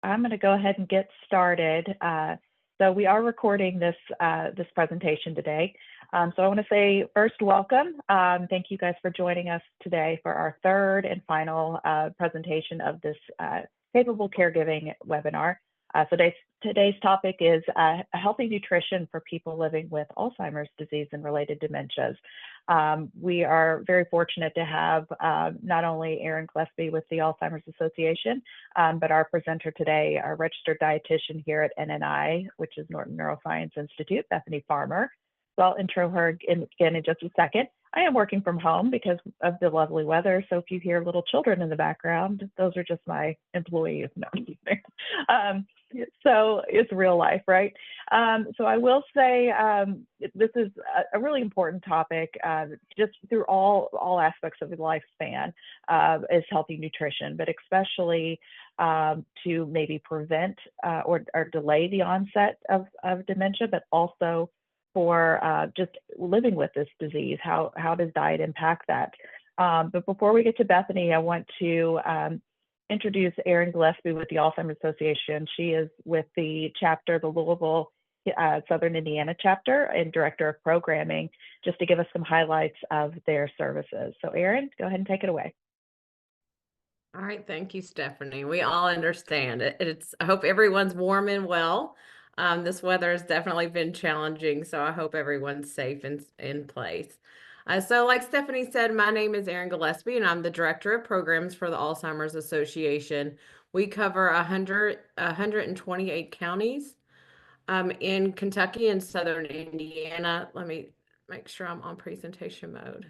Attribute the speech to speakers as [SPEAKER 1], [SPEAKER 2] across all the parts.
[SPEAKER 1] I'm going to go ahead and get started. So we are recording this presentation today. So I want to say first, welcome. Thank you guys for joining us today for our third and final presentation of this capable caregiving webinar. Today's topic is healthy nutrition for people living with Alzheimer's disease and related dementias. We are very fortunate to have not only Erin Gillespie with the Alzheimer's Association, but our presenter today, our registered dietitian here at NNI, which is Norton Neuroscience Institute, Bethany Farmer. So I'll intro her again in just a second. I am working from home because of the lovely weather. So if you hear little children in the background, those are just my employees. No, so it's real life, right? So I will say this is a really important topic just through all aspects of the lifespan is healthy nutrition, but especially to maybe prevent or delay the onset of dementia, but also for just living with this disease. How does diet impact that? But before we get to Bethany, I want to introduce Erin Gillespie with the Alzheimer's Association. She is with the chapter, the Louisville, Southern Indiana chapter, and director of programming, just to give us some highlights of their services. So Erin, go ahead and take it away.
[SPEAKER 2] All right, thank you, Stephanie. We all understand it. I hope everyone's warm and well. This weather has definitely been challenging, so I hope everyone's safe and in place. So like Stephanie said, my name is Erin Gillespie, and I'm the Director of Programs for the Alzheimer's Association. We cover 128 counties in Kentucky and Southern Indiana. Let me make sure I'm on presentation mode.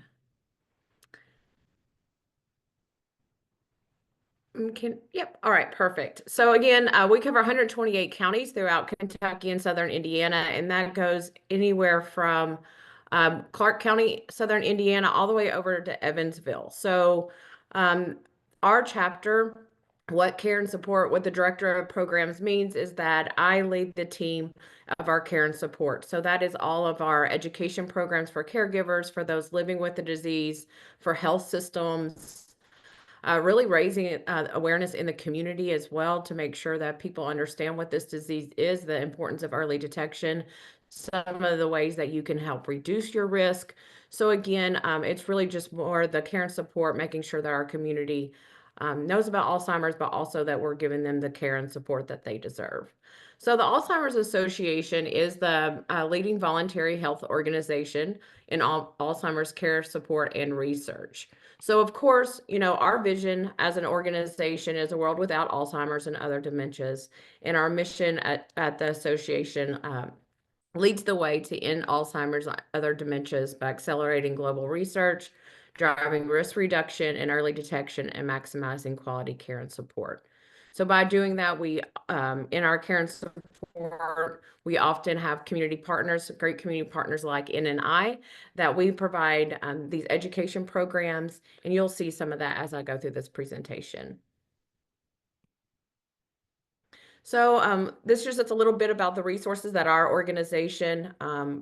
[SPEAKER 2] Yep. All right. Perfect. So again, we cover 128 counties throughout Kentucky and Southern Indiana, and that goes anywhere from Clark County, Southern Indiana, all the way over to Evansville. So our chapter, what care and support, what the director of programs means is that I lead the team of our care and support. So that is all of our education programs for caregivers, for those living with the disease, for health systems, really raising awareness in the community as well to make sure that people understand what this disease is, the importance of early detection, some of the ways that you can help reduce your risk. So again, it's really just more the care and support, making sure that our community knows about Alzheimer's, but also that we're giving them the care and support that they deserve. So the Alzheimer's Association is the leading voluntary health organization in Alzheimer's care, support, and research. So of course, our vision as an organization is a world without Alzheimer's and other dementias. And our mission at the association leads the way to end Alzheimer's and other dementias by accelerating global research, driving risk reduction and early detection, and maximizing quality care and support. So by doing that, we, in our care and support, we often have community partners, great community partners like NNI, that we provide these education programs, and you'll see some of that as I go through this presentation. So this just is a little bit about the resources that our organization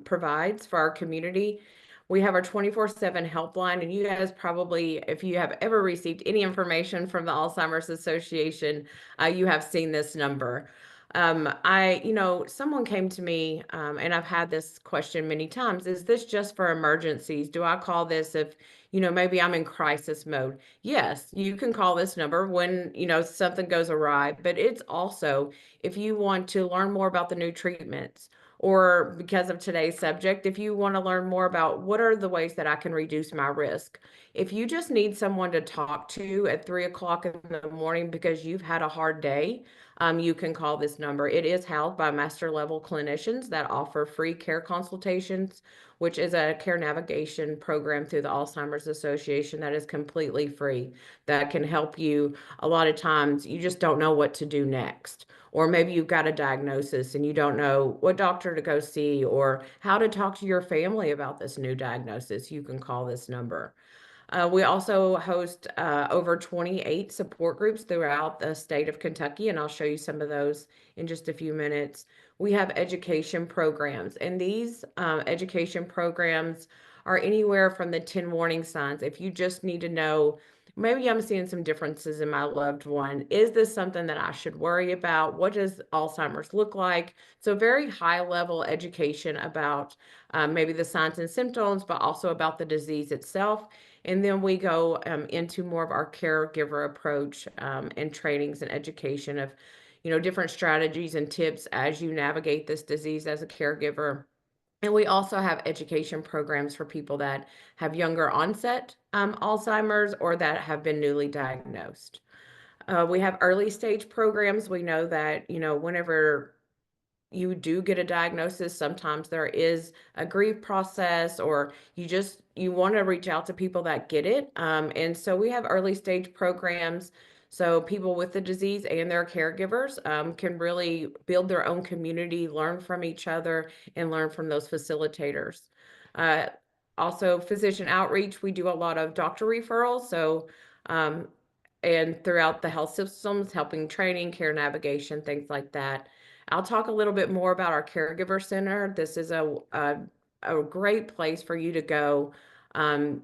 [SPEAKER 2] provides for our community. We have our 24/7 helpline, and you guys probably, if you have ever received any information from the Alzheimer's Association, you have seen this number. Someone came to me, and I've had this question many times, is this just for emergencies? Do I call this if, maybe I'm in crisis mode? Yes, you can call this number when, something goes awry, but it's also if you want to learn more about the new treatments, or because of today's subject, if you want to learn more about what are the ways that I can reduce my risk. If you just need someone to talk to at 3 o'clock in the morning because you've had a hard day, you can call this number. It is housed by master level clinicians that offer free care consultations, which is a care navigation program through the Alzheimer's Association that is completely free, that can help you. A lot of times you just don't know what to do next. Or maybe you've got a diagnosis and you don't know what doctor to go see or how to talk to your family about this new diagnosis. You can call this number. We also host over 28 support groups throughout the state of Kentucky, and I'll show you some of those in just a few minutes. We have education programs, and these education programs are anywhere from the 10 warning signs. If you just need to know maybe I'm seeing some differences in my loved one. Is this something that I should worry about? What does Alzheimer's look like? So very high level education about maybe the signs and symptoms, but also about the disease itself. And then we go into more of our caregiver approach and trainings and education of, different strategies and tips as you navigate this disease as a caregiver. And we also have education programs for people that have younger onset Alzheimer's or that have been newly diagnosed. We have early stage programs. We know that, whenever you do get a diagnosis, sometimes there is a grief process, or you want to reach out to people that get it. And so we have early stage programs. So people with the disease and their caregivers can really build their own community, learn from each other, and learn from those facilitators. Uh, Also, physician outreach, we do a lot of doctor referrals. So, and throughout the health systems, helping training, care navigation, things like that. I'll talk a little bit more about our caregiver center. This is a great place for you to go from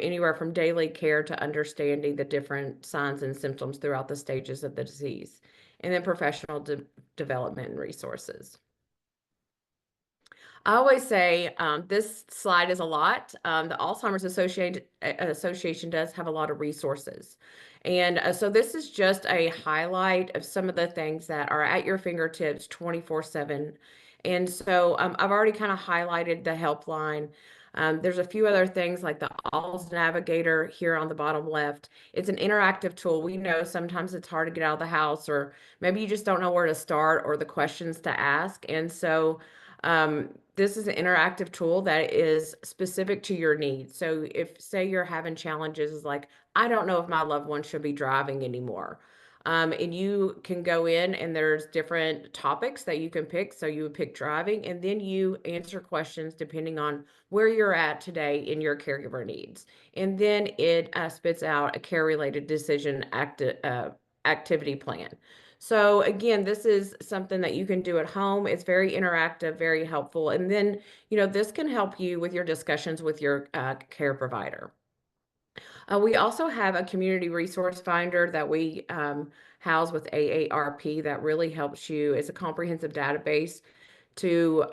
[SPEAKER 2] anywhere from daily care to understanding the different signs and symptoms throughout the stages of the disease, and then professional development and resources. I always say this slide is a lot. The Alzheimer's Association does have a lot of resources. And so this is just a highlight of some of the things that are at your fingertips 24/7. And so I've already kind of highlighted the helpline. There's a few other things like the ALS Navigator here on the bottom left. It's an interactive tool. We know sometimes it's hard to get out of the house, or maybe you just don't know where to start or the questions to ask. And so this is an interactive tool that is specific to your needs. So if, say, you're having challenges like, I don't know if my loved one should be driving anymore. And you can go in and there's different topics that you can pick. So you would pick driving, and then you answer questions depending on where you're at today in your caregiver needs. And then it spits out a care-related decision activity plan. So again, this is something that you can do at home. It's very interactive, very helpful. And then, this can help you with your discussions with your care provider. We also have a community resource finder that we house with AARP that really helps you. It's a comprehensive database to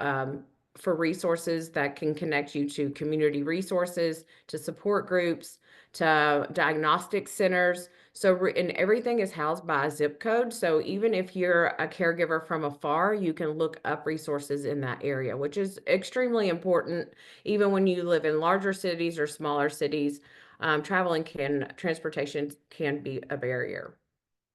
[SPEAKER 2] for resources that can connect you to community resources, to support groups, to diagnostic centers. So, and everything is housed by a zip code. So even if you're a caregiver from afar, you can look up resources in that area, which is extremely important. Even when you live in larger cities or smaller cities, transportation can be a barrier.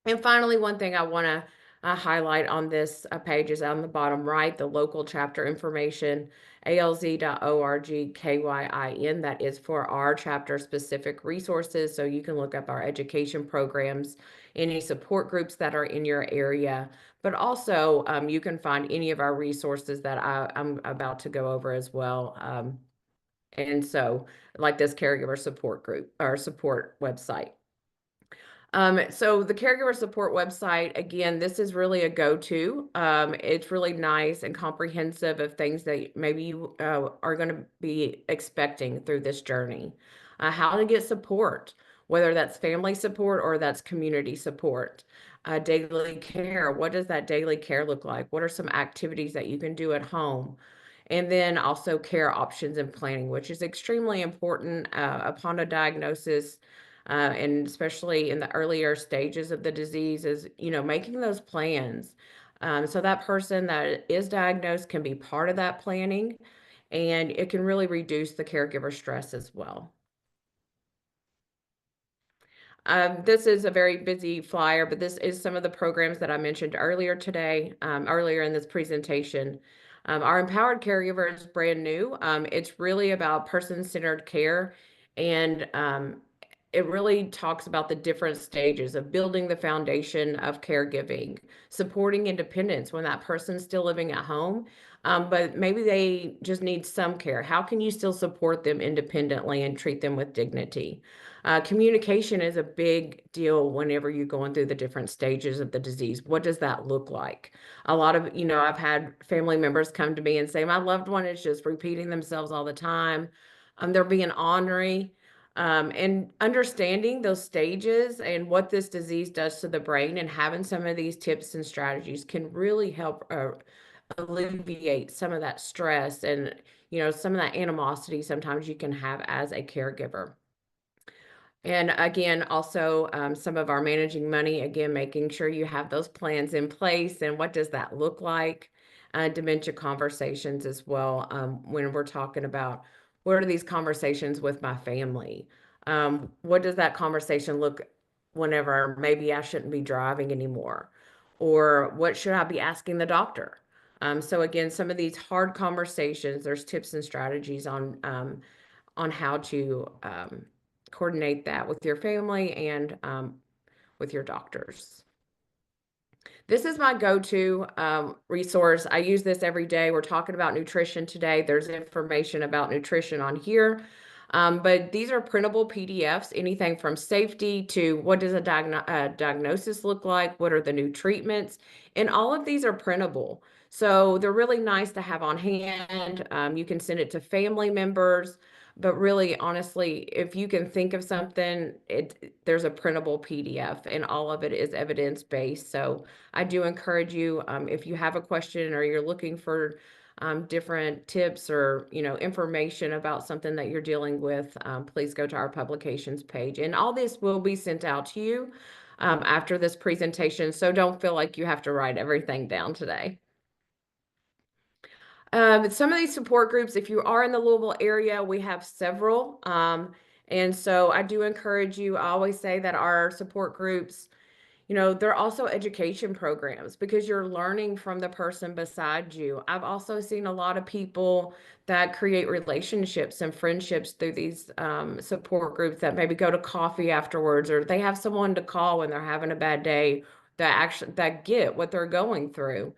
[SPEAKER 2] And finally, one thing I want to highlight on this page is on the bottom right, the local chapter information, alz.org/KYIN. That is for our chapter specific resources. So you can look up our education programs, any support groups that are in your area, but also you can find any of our resources that I'm about to go over as well. And so like this caregiver support group or support website. So the caregiver support website, again, this is really a go-to. It's really nice and comprehensive of things that maybe you are going to be expecting through this journey. How to get support, whether that's family support or that's community support. Daily care, what does that daily care look like? What are some activities that you can do at home? And then also care options and planning, which is extremely important upon a diagnosis. And especially in the earlier stages of the disease is, making those plans. So that person that is diagnosed can be part of that planning, and it can really reduce the caregiver stress as well. This is a very busy flyer, but this is some of the programs that I mentioned earlier today, earlier in this presentation. Our Empowered Caregiver is brand new. It's really about person-centered care, and it really talks about the different stages of building the foundation of caregiving, supporting independence when that person's still living at home, but maybe they just need some care. How can you still support them independently and treat them with dignity? Communication is a big deal whenever you're going through the different stages of the disease. What does that look like? A lot of, I've had family members come to me and say, my loved one is just repeating themselves all the time. They're being ornery. And understanding those stages and what this disease does to the brain and having some of these tips and strategies can really help alleviate some of that stress and, some of that animosity sometimes you can have as a caregiver. And again, also some of our managing money, again, making sure you have those plans in place and what does that look like? Dementia conversations as well, when we're talking about what are these conversations with my family? What does that conversation look whenever maybe I shouldn't be driving anymore? Or what should I be asking the doctor? So again, some of these hard conversations, there's tips and strategies on how to coordinate that with your family and with your doctors. This is my go-to resource. I use this every day. We're talking about nutrition today. There's information about nutrition on here. But these are printable PDFs, anything from safety to what does a diagnosis look like? What are the new treatments? And all of these are printable. So they're really nice to have on hand. You can send it to family members. But really, honestly, if you can think of something, there's a printable PDF and all of it is evidence-based. So I do encourage you, if you have a question or you're looking for different tips or, information about something that you're dealing with, please go to our publications page. And all this will be sent out to you after this presentation. So don't feel like you have to write everything down today. Some of these support groups, if you are in the Louisville area, we have several. And so I do encourage you, I always say that our support groups, they're also education programs because you're learning from the person beside you. I've also seen a lot of people that create relationships and friendships through these support groups that maybe go to coffee afterwards, or they have someone to call when they're having a bad day that get what they're going through.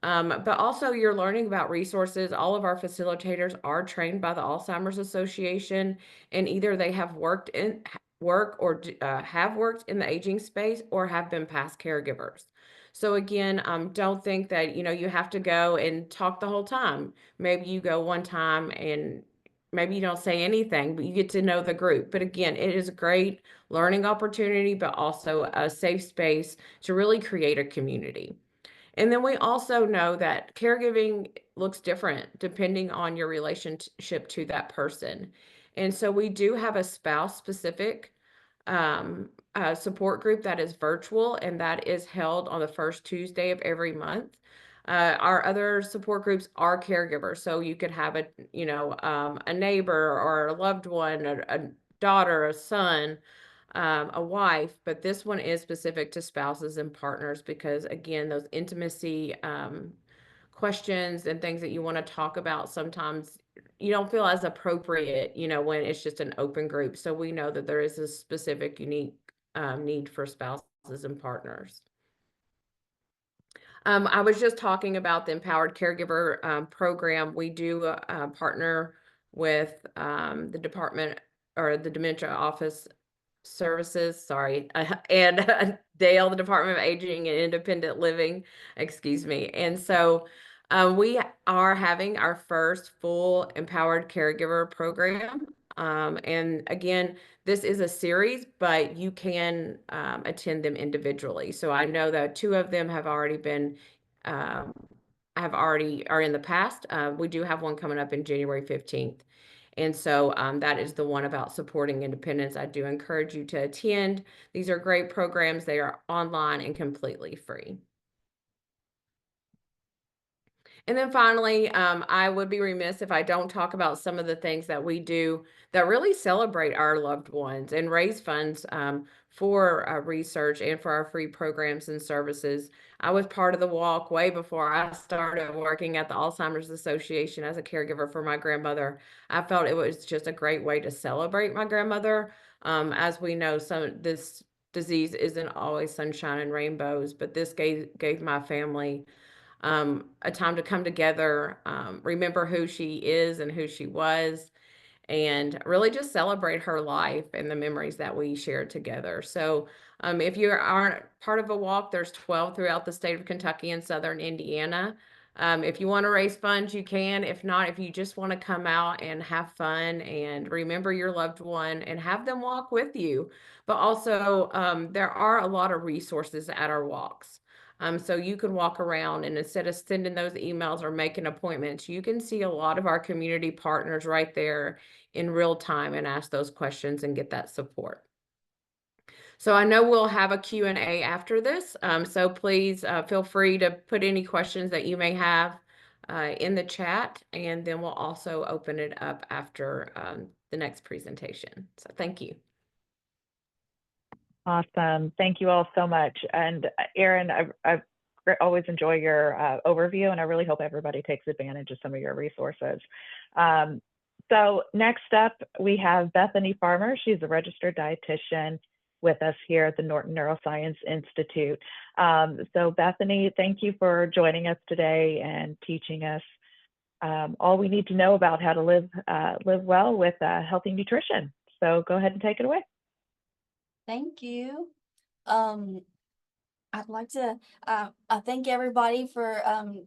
[SPEAKER 2] But also you're learning about resources. All of our facilitators are trained by the Alzheimer's Association, and either they have worked in have worked in the aging space or have been past caregivers. So again, don't think that, you have to go and talk the whole time. Maybe you go one time and maybe you don't say anything, but you get to know the group. But again, it is a great learning opportunity, but also a safe space to really create a community. And then we also know that caregiving looks different depending on your relationship to that person. And so we do have a spouse specific support group that is virtual, and that is held on the first Tuesday of every month. Our other support groups are caregivers. So you could have a neighbor or a loved one, a daughter, a son, a wife, but this one is specific to spouses and partners because, again, those intimacy questions and things that you want to talk about, sometimes you don't feel as appropriate, when it's just an open group. So we know that there is a specific, unique need for spouses and partners. I was just talking about the Empowered Caregiver program. We do partner with the department or the Dementia Office Services, sorry, and Dale, the Department of Aging and Independent Living, excuse me. And so we are having our first full Empowered Caregiver program. And again, this is a series, but you can attend them individually. So I know that two of them have already been are in the past. We do have one coming up in January 15th. And so that is the one about supporting independence. I do encourage you to attend. These are great programs. They are online and completely free. And then finally, I would be remiss if I don't talk about some of the things that we do that really celebrate our loved ones and raise funds for research and for our free programs and services. I was part of the walk way before I started working at the Alzheimer's Association as a caregiver for my grandmother. I felt it was just a great way to celebrate my grandmother. As we know, this disease isn't always sunshine and rainbows, but this gave my family a time to come together, remember who she is and who she was, and really just celebrate her life and the memories that we shared together. So if you aren't part of a walk, there's 12 throughout the state of Kentucky and Southern Indiana. If you want to raise funds, you can. If not, if you just want to come out and have fun and remember your loved one and have them walk with you. But also, there are a lot of resources at our walks. So you can walk around, and instead of sending those emails or making appointments, you can see a lot of our community partners right there in real time and ask those questions and get that support. So I know we'll have a Q&A after this. So please feel free to put any questions that you may have in the chat, and then we'll also open it up after the next presentation. So thank you.
[SPEAKER 1] Awesome. Thank you all so much. And Erin, I always enjoy your overview, and I really hope everybody takes advantage of some of your resources. So next up, we have Bethany Farmer. She's a registered dietitian with us here at the Norton Neuroscience Institute. So Bethany, thank you for joining us today and teaching us all we need to know about how to live well with healthy nutrition. So go ahead and take it away.
[SPEAKER 3] Thank you. I'd like to thank everybody for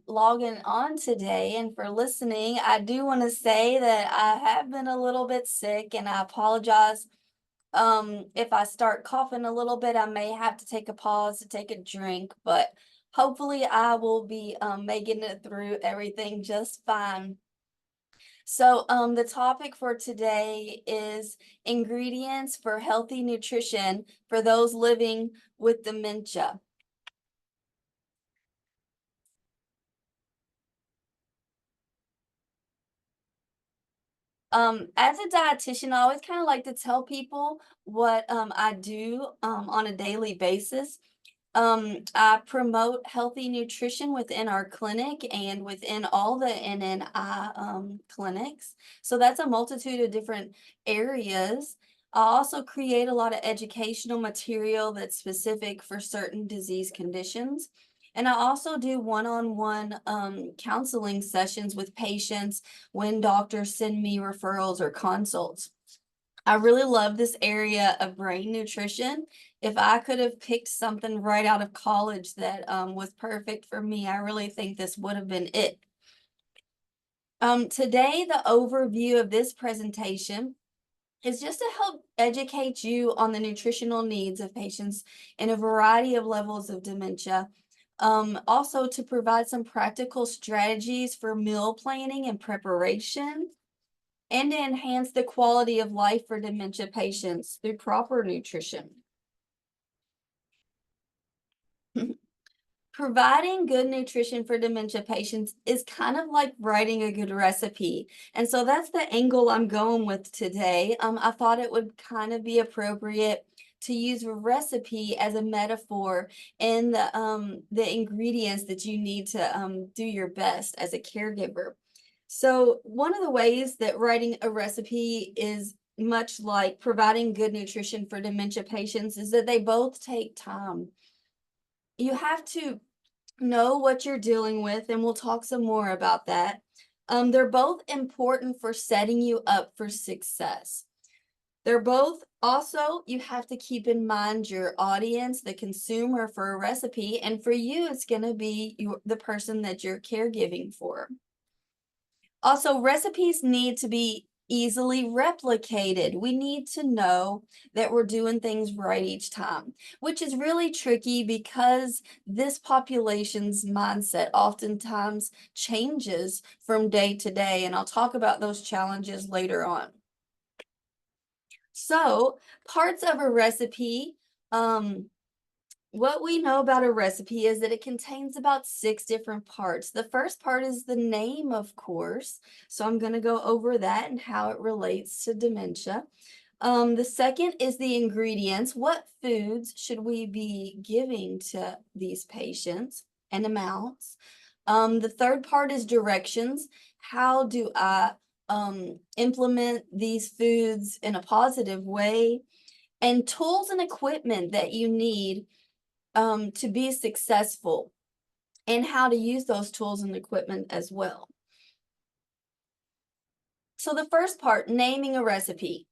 [SPEAKER 3] logging on today and for listening. I do want to say that I have been a little bit sick, and I apologize. If I start coughing a little bit, I may have to take a pause to take a drink, but hopefully I will be making it through everything just fine. So the topic for today is ingredients for healthy nutrition for those living with dementia. As a dietitian, I always kind of like to tell people what I do on a daily basis. I promote healthy nutrition within our clinic and within all the NNI clinics. So that's a multitude of different areas. I also create a lot of educational material that's specific for certain disease conditions. And I also do one-on-one counseling sessions with patients when doctors send me referrals or consults. I really love this area of brain nutrition. If I could have picked something right out of college that was perfect for me, I really think this would have been it. Today, the overview of this presentation is just to help educate you on the nutritional needs of patients in a variety of levels of dementia. Also to provide some practical strategies for meal planning and preparation, and to enhance the quality of life for dementia patients through proper nutrition. Providing good nutrition for dementia patients is kind of like writing a good recipe. And so that's the angle I'm going with today. I thought it would kind of be appropriate to use a recipe as a metaphor in the ingredients that you need to do your best as a caregiver. So one of the ways that writing a recipe is much like providing good nutrition for dementia patients is that they both take time. You have to know what you're dealing with, and we'll talk some more about that. They're both important for setting you up for success. They're both also, you have to keep in mind your audience, the consumer for a recipe, and for you, it's going to be the person that you're caregiving for. Also, recipes need to be easily replicated. We need to know that we're doing things right each time, which is really tricky because this population's mindset oftentimes changes from day to day, and I'll talk about those challenges later on. So, parts of a recipe, what we know about a recipe is that it contains about 6 different parts. The first part is the name, of course. So I'm going to go over that and how it relates to dementia. The second is the ingredients. What foods should we be giving to these patients and amounts? The third part is directions. How do I implement these foods in a positive way? And tools and equipment that you need to be successful, and how to use those tools and equipment as well. So the first part, naming a recipe.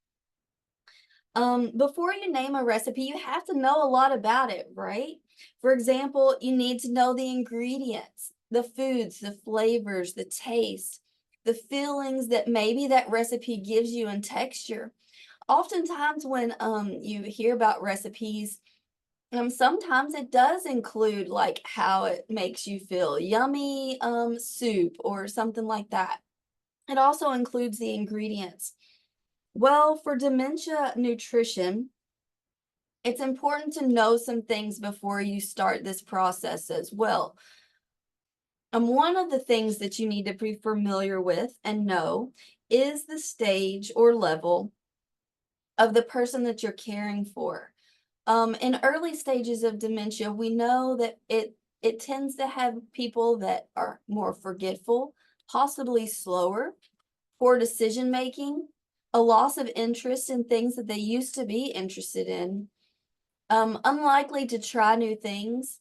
[SPEAKER 3] Before you name a recipe, you have to know a lot about it, right? For example, you need to know the ingredients. the foods, the flavors, the taste, the feelings that maybe that recipe gives you in texture. Oftentimes when you hear about recipes, sometimes it does include like how it makes you feel, yummy soup or something like that. It also includes the ingredients. Well, for dementia nutrition, it's important to know some things before you start this process as well. One of the things that you need to be familiar with and know is the stage or level of the person that you're caring for. In early stages of dementia, we know that it tends to have people that are more forgetful, possibly slower, poor decision making, a loss of interest in things that they used to be interested in, unlikely to try new things.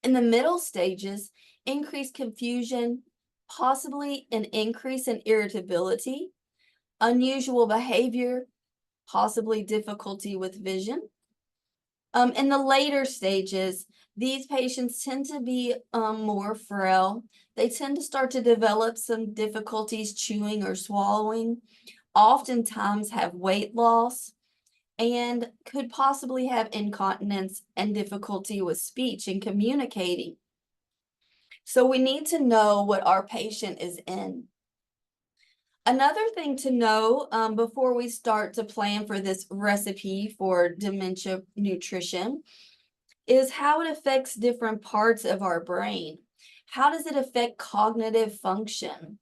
[SPEAKER 3] In the middle stages, increased confusion, possibly an increase in irritability, unusual behavior, possibly difficulty with vision. In the later stages, these patients tend to be more frail. They tend to start to develop some difficulties chewing or swallowing, oftentimes have weight loss, and could possibly have incontinence and difficulty with speech and communicating. So we need to know what our patient is in. Another thing to know before we start to plan for this recipe for dementia nutrition is how it affects different parts of our brain. How does it affect cognitive function?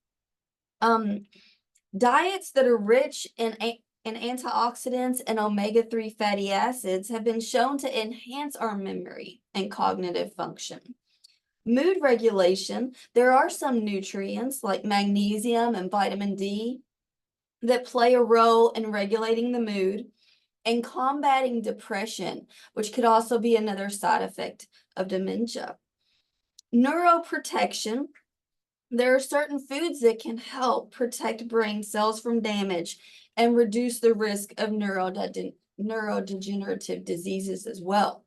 [SPEAKER 3] Diets that are rich in antioxidants and omega-3 fatty acids have been shown to enhance our memory and cognitive function. Mood regulation, there are some nutrients like magnesium and vitamin D that play a role in regulating the mood and combating depression, which could also be another side effect of dementia. Neuroprotection, there are certain foods that can help protect brain cells from damage and reduce the risk of neurodegenerative diseases as well.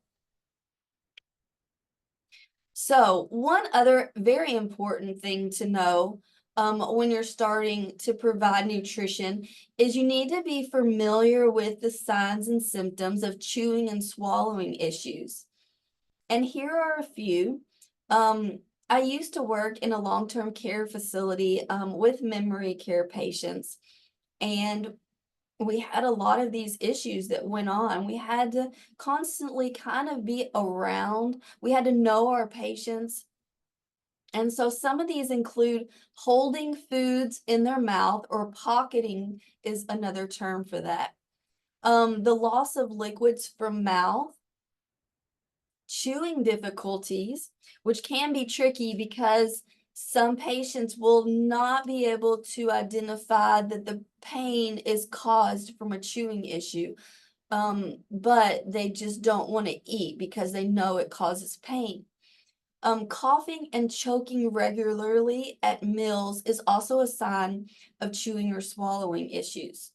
[SPEAKER 3] So one other very important thing to know when you're starting to provide nutrition is you need to be familiar with the signs and symptoms of chewing and swallowing issues. And here are a few. I used to work in a long-term care facility with memory care patients, and we had a lot of these issues that went on. We had to constantly kind of be around. We had to know our patients. And so some of these include holding foods in their mouth, or pocketing is another term for that. The loss of liquids from mouth, chewing difficulties, which can be tricky because some patients will not be able to identify that the pain is caused from a chewing issue, but they just don't want to eat because they know it causes pain. Coughing and choking regularly at meals is also a sign of chewing or swallowing issues.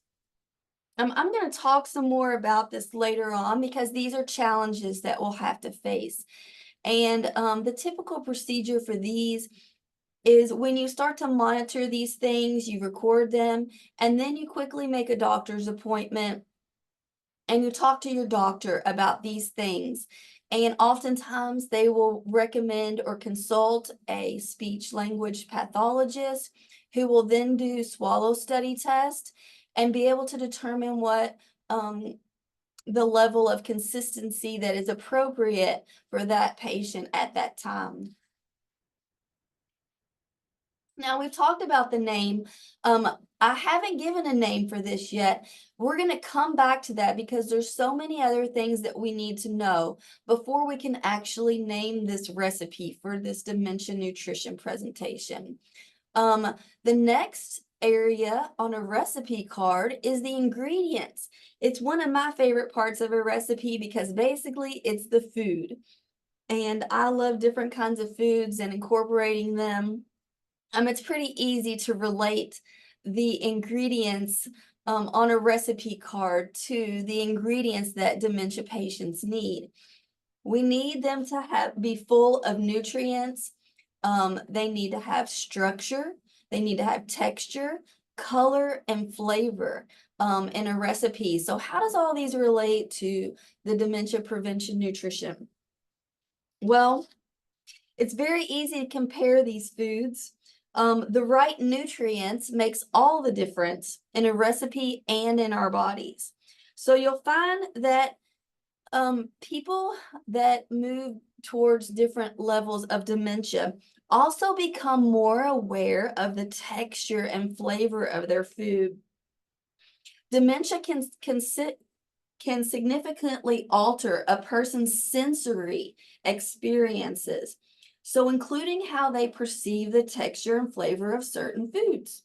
[SPEAKER 3] I'm going to talk some more about this later on because these are challenges that we'll have to face. And the typical procedure for these is when you start to monitor these things, you record them, and then you quickly make a doctor's appointment and you talk to your doctor about these things. And oftentimes they will recommend or consult a speech language pathologist who will then do swallow study test and be able to determine what the level of consistency that is appropriate for that patient at that time. Now, we've talked about the name. I haven't given a name for this yet. We're going to come back to that because there's so many other things that we need to know before we can actually name this recipe for this dementia nutrition presentation. The next area on a recipe card is the ingredients. It's one of my favorite parts of a recipe because basically it's the food. And I love different kinds of foods and incorporating them. It's pretty easy to relate the ingredients on a recipe card to the ingredients that dementia patients need. We need them to be full of nutrients, They need to have structure, they need to have texture, color, and flavor in a recipe. So how does all these relate to the dementia prevention nutrition? Well, it's very easy to compare these foods. The right nutrients makes all the difference in a recipe and in our bodies. So you'll find that people that move towards different levels of dementia also become more aware of the texture and flavor of their food. Dementia can significantly alter a person's sensory experiences, so including how they perceive the texture and flavor of certain foods.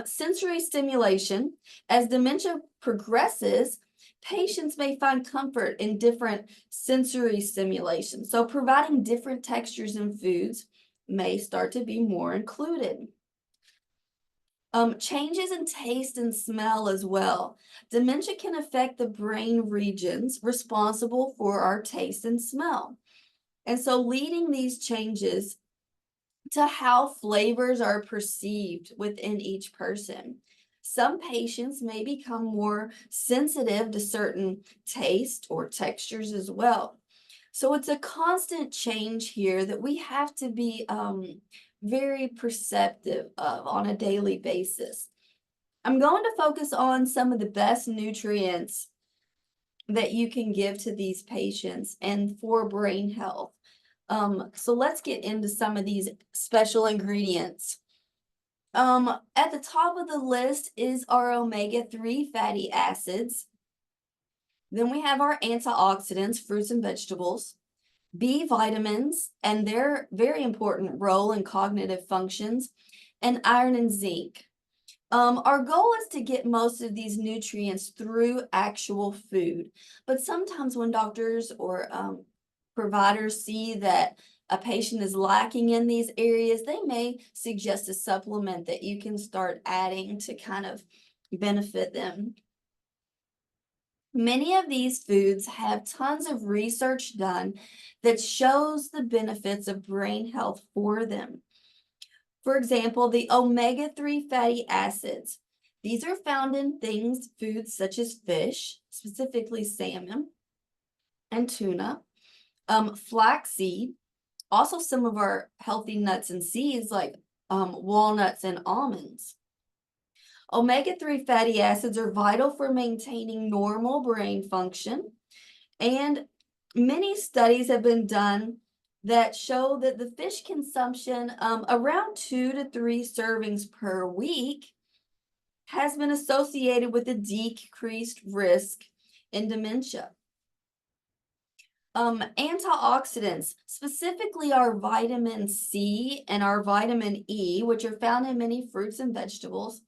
[SPEAKER 3] Sensory stimulation. As dementia progresses, patients may find comfort in different sensory stimulation. So providing different textures in foods may start to be more included. Changes in taste and smell as well. Dementia can affect the brain regions responsible for our taste and smell. And so leading these changes to how flavors are perceived within each person. Some patients may become more sensitive to certain taste or textures as well. So it's a constant change here that we have to be very perceptive of on a daily basis. I'm going to focus on some of the best nutrients that you can give to these patients and for brain health. So let's get into some of these special ingredients. At the top of the list is our omega-3 fatty acids. Then we have our antioxidants, fruits and vegetables, B vitamins, and their very important role in cognitive functions, and iron and zinc. Our goal is to get most of these nutrients through actual food, but sometimes when doctors or providers see that a patient is lacking in these areas, they may suggest a supplement that you can start adding to kind of benefit them. Many of these foods have tons of research done that shows the benefits of brain health for them. For example, the omega-3 fatty acids. These are found in foods such as fish, specifically salmon and tuna, flaxseed, also some of our healthy nuts and seeds like walnuts and almonds. Omega-3 fatty acids are vital for maintaining normal brain function, and many studies have been done that show that the fish consumption around 2 to 3 servings per week has been associated with a decreased risk in dementia. Antioxidants, specifically our vitamin C and our vitamin E, which are found in many fruits and vegetables,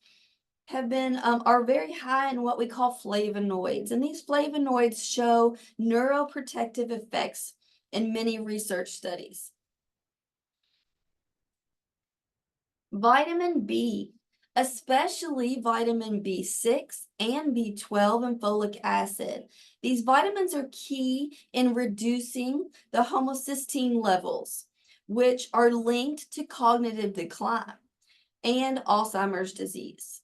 [SPEAKER 3] are very high in what we call flavonoids, and these flavonoids show neuroprotective effects in many research studies. Vitamin B, especially vitamin B6 and B12 and folic acid. These vitamins are key in reducing the homocysteine levels, which are linked to cognitive decline and Alzheimer's disease.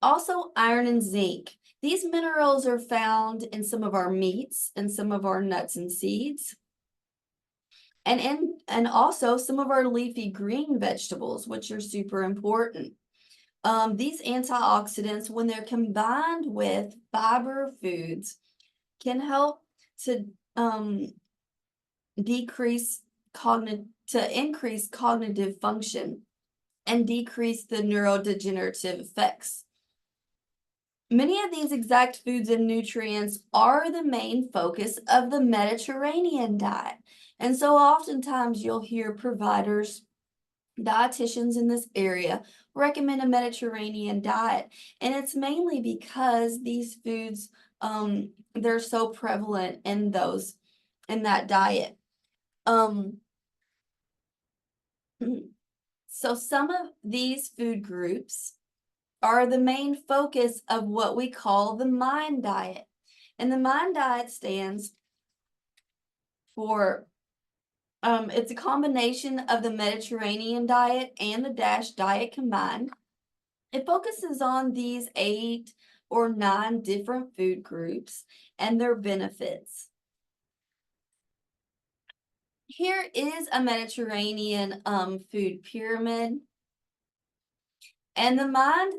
[SPEAKER 3] Also, iron and zinc. These minerals are found in some of our meats and some of our nuts and seeds, and also some of our leafy green vegetables, which are super important. These antioxidants, when they're combined with fiber foods, can help to increase cognitive function and decrease the neurodegenerative effects. Many of these exact foods and nutrients are the main focus of the Mediterranean diet. And so oftentimes you'll hear providers, dietitians in this area recommend a Mediterranean diet. And it's mainly because these foods, they're so prevalent in that diet. So some of these food groups are the main focus of what we call the MIND diet. And the MIND diet stands for It's a combination of the Mediterranean diet and the DASH diet combined. It focuses on these 8 or 9 different food groups and their benefits. Here is a Mediterranean food pyramid. And the mind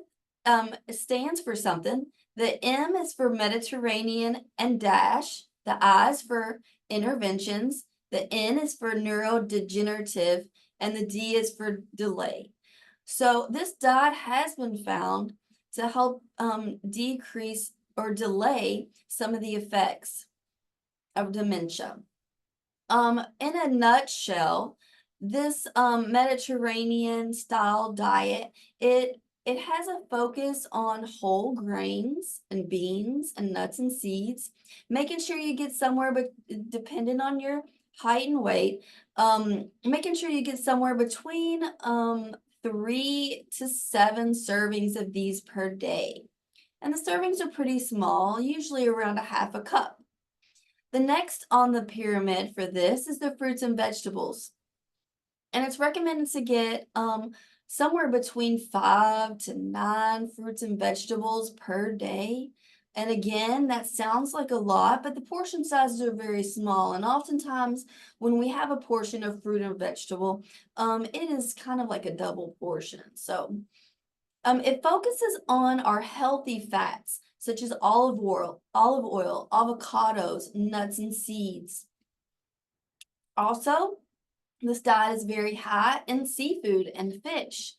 [SPEAKER 3] stands for something. The M is for Mediterranean and DASH. The I is for interventions. The N is for neurodegenerative. And the D is for delay. So this diet has been found to help decrease or delay some of the effects of dementia. In a nutshell, this Mediterranean style diet, it has a focus on whole grains and beans and nuts and seeds, making sure you get somewhere, but depending on your height and weight, making sure you get somewhere between 3 to 7 servings of these per day. And the servings are pretty small, usually around a half a cup. The next on the pyramid for this is the fruits and vegetables. And it's recommended to get somewhere between 5 to 9 fruits and vegetables per day. And again, that sounds like a lot, but the portion sizes are very small. And oftentimes when we have a portion of fruit or vegetable, it is kind of like a double portion. So it focuses on our healthy fats, such as olive oil, avocados, nuts, and seeds. Also, this diet is very high in seafood and fish.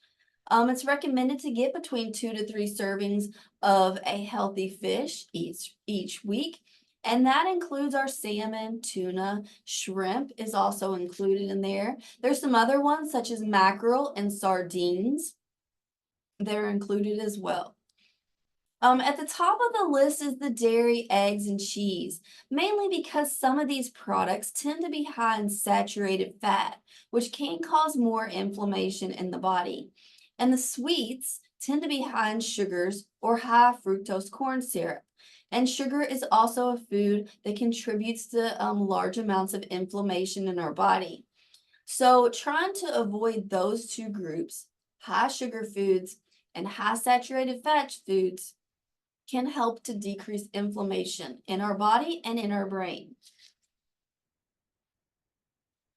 [SPEAKER 3] It's recommended to get between 2 to 3 servings of a healthy fish each week. And that includes our salmon, tuna, shrimp is also included in there. There's some other ones such as mackerel and sardines. They're included as well. At the top of the list is the dairy, eggs, and cheese, mainly because some of these products tend to be high in saturated fat, which can cause more inflammation in the body. And the sweets tend to be high in sugars or high fructose corn syrup. And sugar is also a food that contributes to large amounts of inflammation in our body. So trying to avoid those 2 groups, high sugar foods and high saturated fat foods, can help to decrease inflammation in our body and in our brain.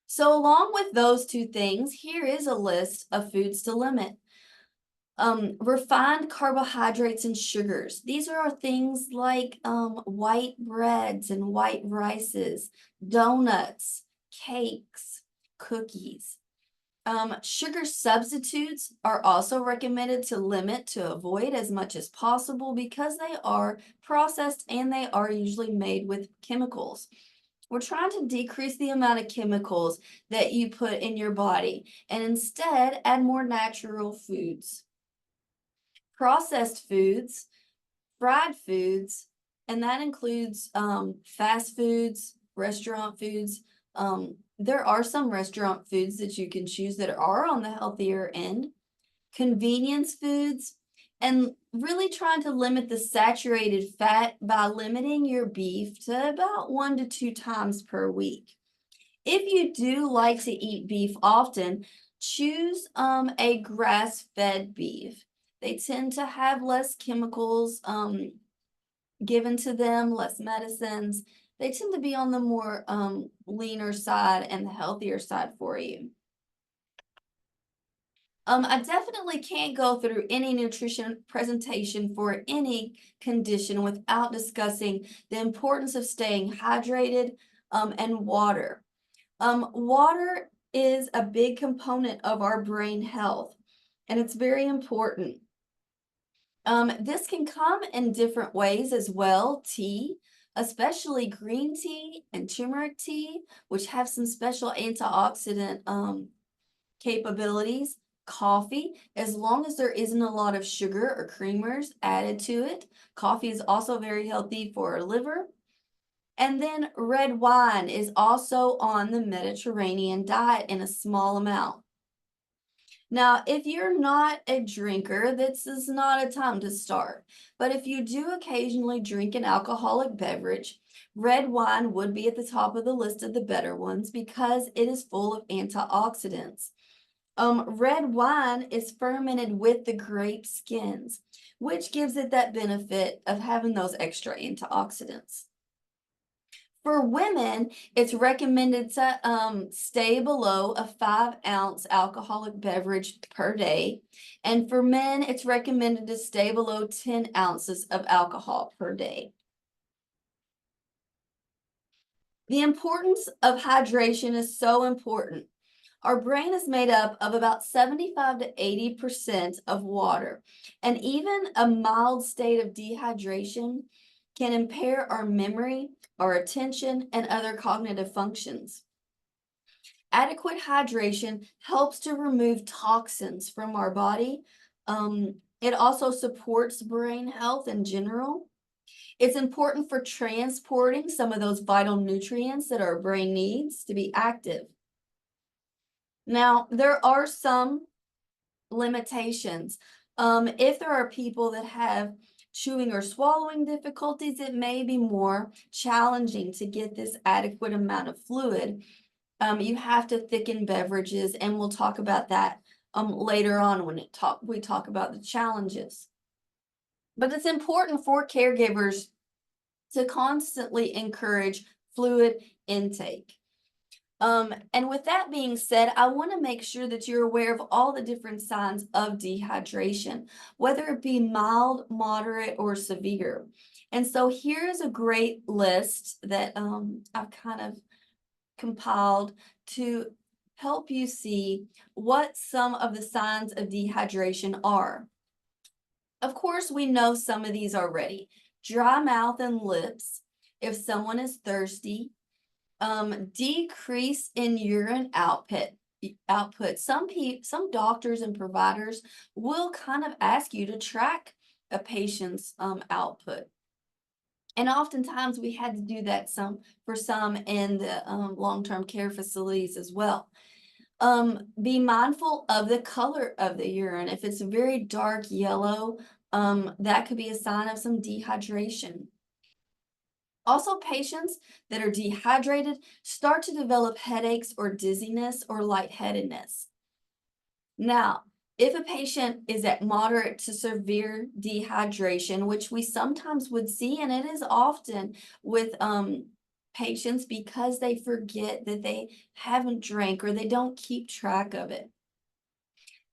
[SPEAKER 3] So along with those 2 things, here is a list of foods to limit. Refined carbohydrates and sugars. These are things like white breads and white rices, donuts, cakes, cookies. Sugar substitutes are also recommended to limit to avoid as much as possible because they are processed and they are usually made with chemicals. We're trying to decrease the amount of chemicals that you put in your body and instead add more natural foods. Processed foods, fried foods, and that includes fast foods, restaurant foods. There are some restaurant foods that you can choose that are on the healthier end, convenience foods, and really trying to limit the saturated fat by limiting your beef to about 1 to 2 times per week. If you do like to eat beef often, choose a grass-fed beef. They tend to have less chemicals given to them, less medicines. They tend to be on the more leaner side and the healthier side for you. I definitely can't go through any nutrition presentation for any condition without discussing the importance of staying hydrated and water. Water is a big component of our brain health, and it's very important. This can come in different ways as well. Tea, especially green tea and turmeric tea, which have some special antioxidant capabilities. Coffee, as long as there isn't a lot of sugar or creamers added to it. Coffee is also very healthy for our liver. And then red wine is also on the Mediterranean diet in a small amount. Now, if you're not a drinker, this is not a time to start. But if you do occasionally drink an alcoholic beverage, Red wine would be at the top of the list of the better ones because it is full of antioxidants. Red wine is fermented with the grape skins, which gives it that benefit of having those extra antioxidants. For women, it's recommended to stay below a 5-ounce alcoholic beverage per day. And for men, it's recommended to stay below 10 ounces of alcohol per day. The importance of hydration is so important. Our brain is made up of about 75 to 80% of water, and even a mild state of dehydration can impair our memory, our attention, and other cognitive functions. Adequate hydration helps to remove toxins from our body. It also supports brain health in general. It's important for transporting some of those vital nutrients that our brain needs to be active. Now, there are some limitations. If there are people that have chewing or swallowing difficulties, it may be more challenging to get this adequate amount of fluid. You have to thicken beverages, and we'll talk about that later on when we talk about the challenges. But it's important for caregivers to constantly encourage fluid intake. And with that being said, I want to make sure that you're aware of all the different signs of dehydration, whether it be mild, moderate, or severe. And so here's a great list that I've kind of compiled to help you see what some of the signs of dehydration are. Of course, we know some of these already. Dry mouth and lips, if someone is thirsty, decrease in urine output. Some doctors and providers will kind of ask you to track a patient's output. And oftentimes we had to do that for some in the long-term care facilities as well. Be mindful of the color of the urine. If it's very dark yellow, that could be a sign of some dehydration. Also, patients that are dehydrated start to develop headaches or dizziness or lightheadedness. Now, if a patient is at moderate to severe dehydration, which we sometimes would see, and it is often with patients because they forget that they haven't drank or they don't keep track of it.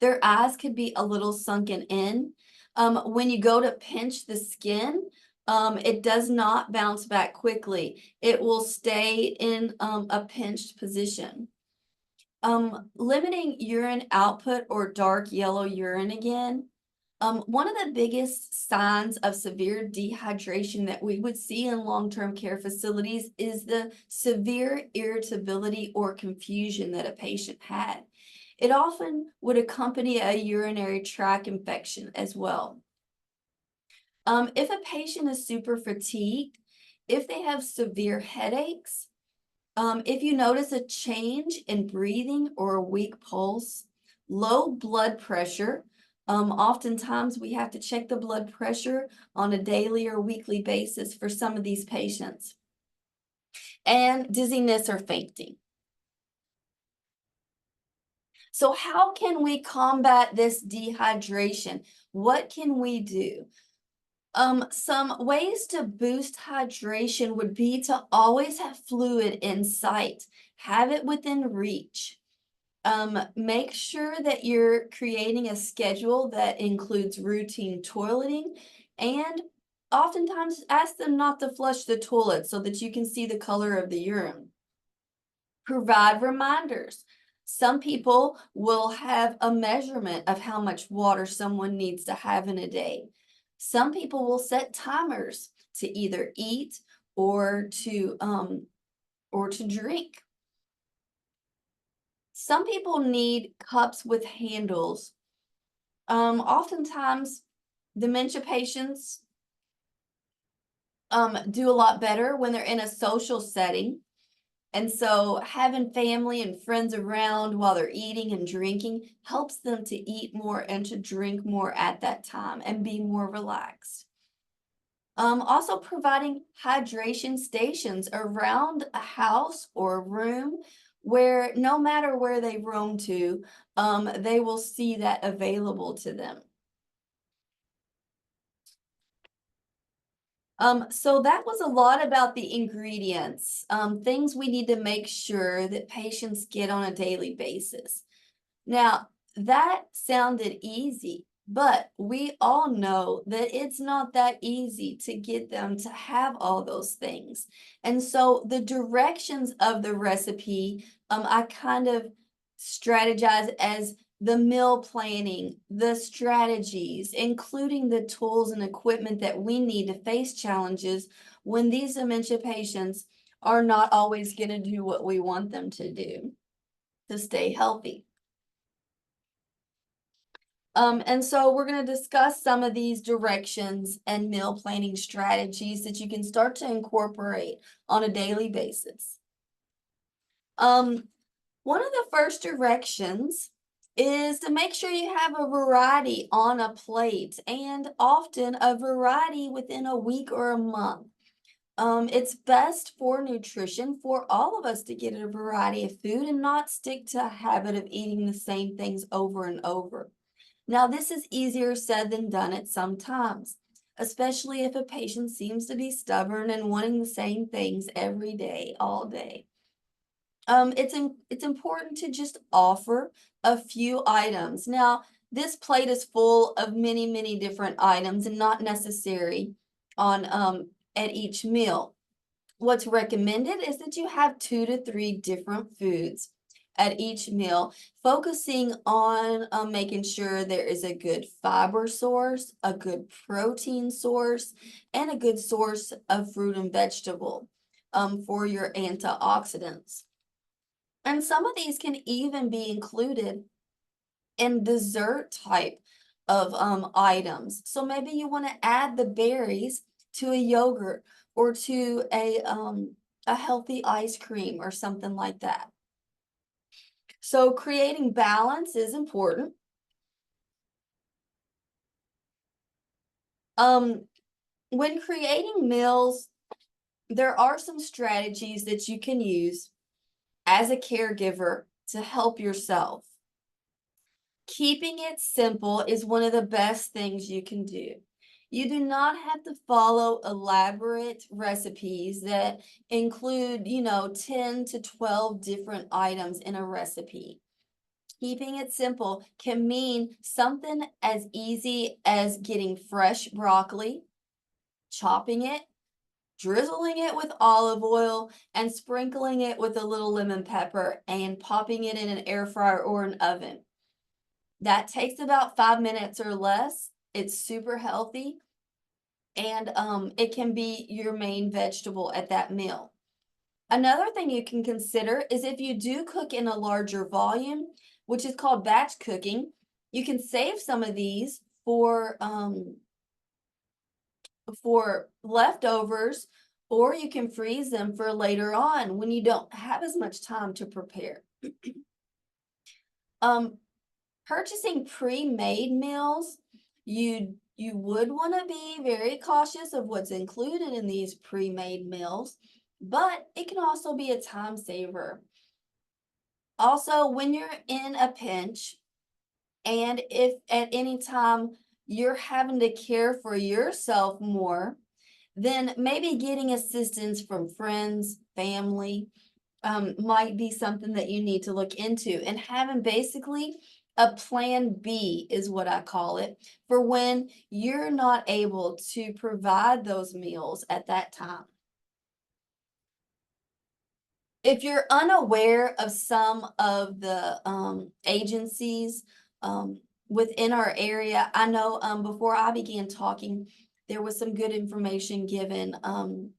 [SPEAKER 3] Their eyes could be a little sunken in. When you go to pinch the skin, it does not bounce back quickly. It will stay in a pinched position. Limiting urine output or dark yellow urine again. One of the biggest signs of severe dehydration that we would see in long-term care facilities is the severe irritability or confusion that a patient had. It often would accompany a urinary tract infection as well. If a patient is super fatigued, if they have severe headaches, if you notice a change in breathing or a weak pulse, low blood pressure, oftentimes we have to check the blood pressure on a daily or weekly basis for some of these patients, and dizziness or fainting. So how can we combat this dehydration? What can we do? Some ways to boost hydration would be to always have fluid in sight, have it within reach. Make sure that you're creating a schedule that includes routine toileting, and oftentimes ask them not to flush the toilet so that you can see the color of the urine. Provide reminders. Some people will have a measurement of how much water someone needs to have in a day. Some people will set timers to either eat or to drink. Some people need cups with handles. Oftentimes, dementia patients do a lot better when they're in a social setting. And so having family and friends around while they're eating and drinking helps them to eat more and to drink more at that time and be more relaxed. Also providing hydration stations around a house or a room where no matter where they roam to, they will see that available to them. So that was a lot about the ingredients, things we need to make sure that patients get on a daily basis. Now, that sounded easy, but we all know that it's not that easy to get them to have all those things. And so the directions of the recipe, I kind of strategize as the meal planning, the strategies, including the tools and equipment that we need to face challenges when these dementia patients are not always going to do what we want them to do to stay healthy. And so we're going to discuss some of these directions and meal planning strategies that you can start to incorporate on a daily basis. One of the first directions is to make sure you have a variety on a plate, and often a variety within a week or a month. It's best for nutrition for all of us to get a variety of food and not stick to a habit of eating the same things over and over. Now, this is easier said than done at some times, especially if a patient seems to be stubborn and wanting the same things every day, all day. It's important to just offer a few items. Now, this plate is full of many, many different items and not necessary on at each meal. What's recommended is that you have 2 to 3 different foods at each meal, focusing on making sure there is a good fiber source, a good protein source, and a good source of fruit and vegetable for your antioxidants. And some of these can even be included in dessert type of items. So maybe you want to add the berries to a yogurt or to a healthy ice cream or something like that. So creating balance is important. When creating meals, there are some strategies that you can use as a caregiver to help yourself. Keeping it simple is one of the best things you can do. You do not have to follow elaborate recipes that include, 10 to 12 different items in a recipe. Keeping it simple can mean something as easy as getting fresh broccoli, chopping it, drizzling it with olive oil, and sprinkling it with a little lemon pepper and popping it in an air fryer or an oven. That takes about 5 minutes or less. It's super healthy, and it can be your main vegetable at that meal. Another thing you can consider is if you do cook in a larger volume, which is called batch cooking, you can save some of these for leftovers, or you can freeze them for later on when you don't have as much time to prepare. Purchasing pre-made meals, you would want to be very cautious of what's included in these pre-made meals, but it can also be a time saver. Also, when you're in a pinch, and if at any time you're having to care for yourself more, then maybe getting assistance from friends, family, might be something that you need to look into. And having basically a plan B is what I call it, for when you're not able to provide those meals at that time. If you're unaware of some of the agencies within our area, I know before I began talking, there was some good information given. And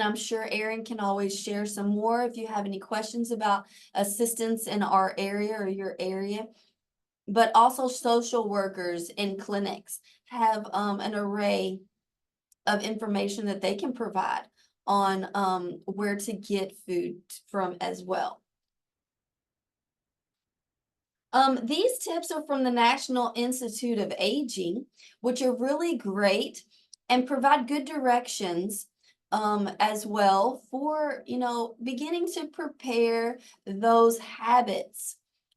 [SPEAKER 3] I'm sure Erin can always share some more if you have any questions about assistance in our area or your area. But also social workers in clinics have an array of information that they can provide on where to get food from as well. These tips are from the National Institute of Aging, which are really great and provide good directions as well for, beginning to prepare those habits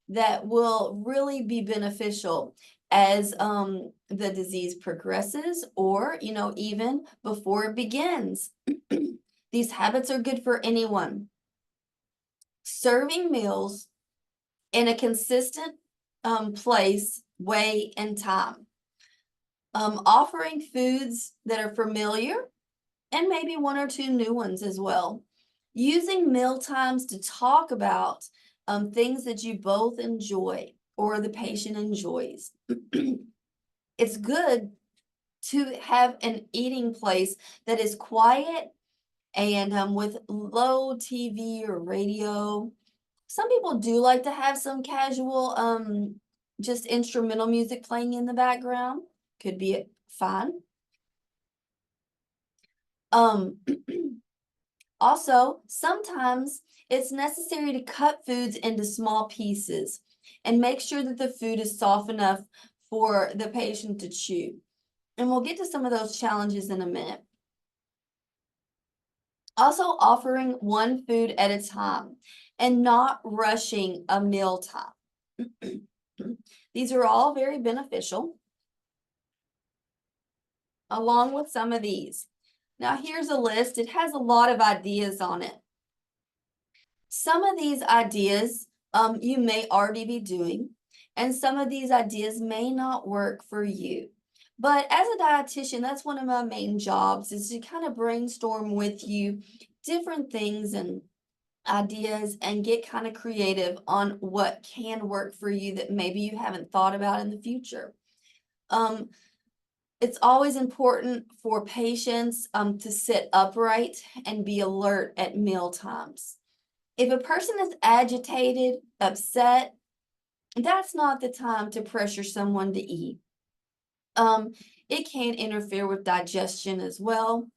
[SPEAKER 3] that will really be beneficial as the disease progresses, or, even before it begins. These habits are good for anyone. Serving meals in a consistent place, way, and time. Offering foods that are familiar, and maybe one or two new ones as well. Using meal times to talk about things that you both enjoy or the patient enjoys. It's good to have an eating place that is quiet and with low TV or radio. Some people do like to have some casual just instrumental music playing in the background. Could be fine. Also, sometimes it's necessary to cut foods into small pieces and make sure that the food is soft enough for the patient to chew. And we'll get to some of those challenges in a minute. Also, offering one food at a time and not rushing a meal time. These are all very beneficial, along with some of these. Now, here's a list. It has a lot of ideas on it. Some of these ideas you may already be doing, and some of these ideas may not work for you. But as a dietitian, that's one of my main jobs, is to kind of brainstorm with you different things and ideas and get kind of creative on what can work for you that maybe you haven't thought about in the future. It's always important for patients to sit upright and be alert at meal times. If a person is agitated, upset, that's not the time to pressure someone to eat. It can interfere with digestion as well.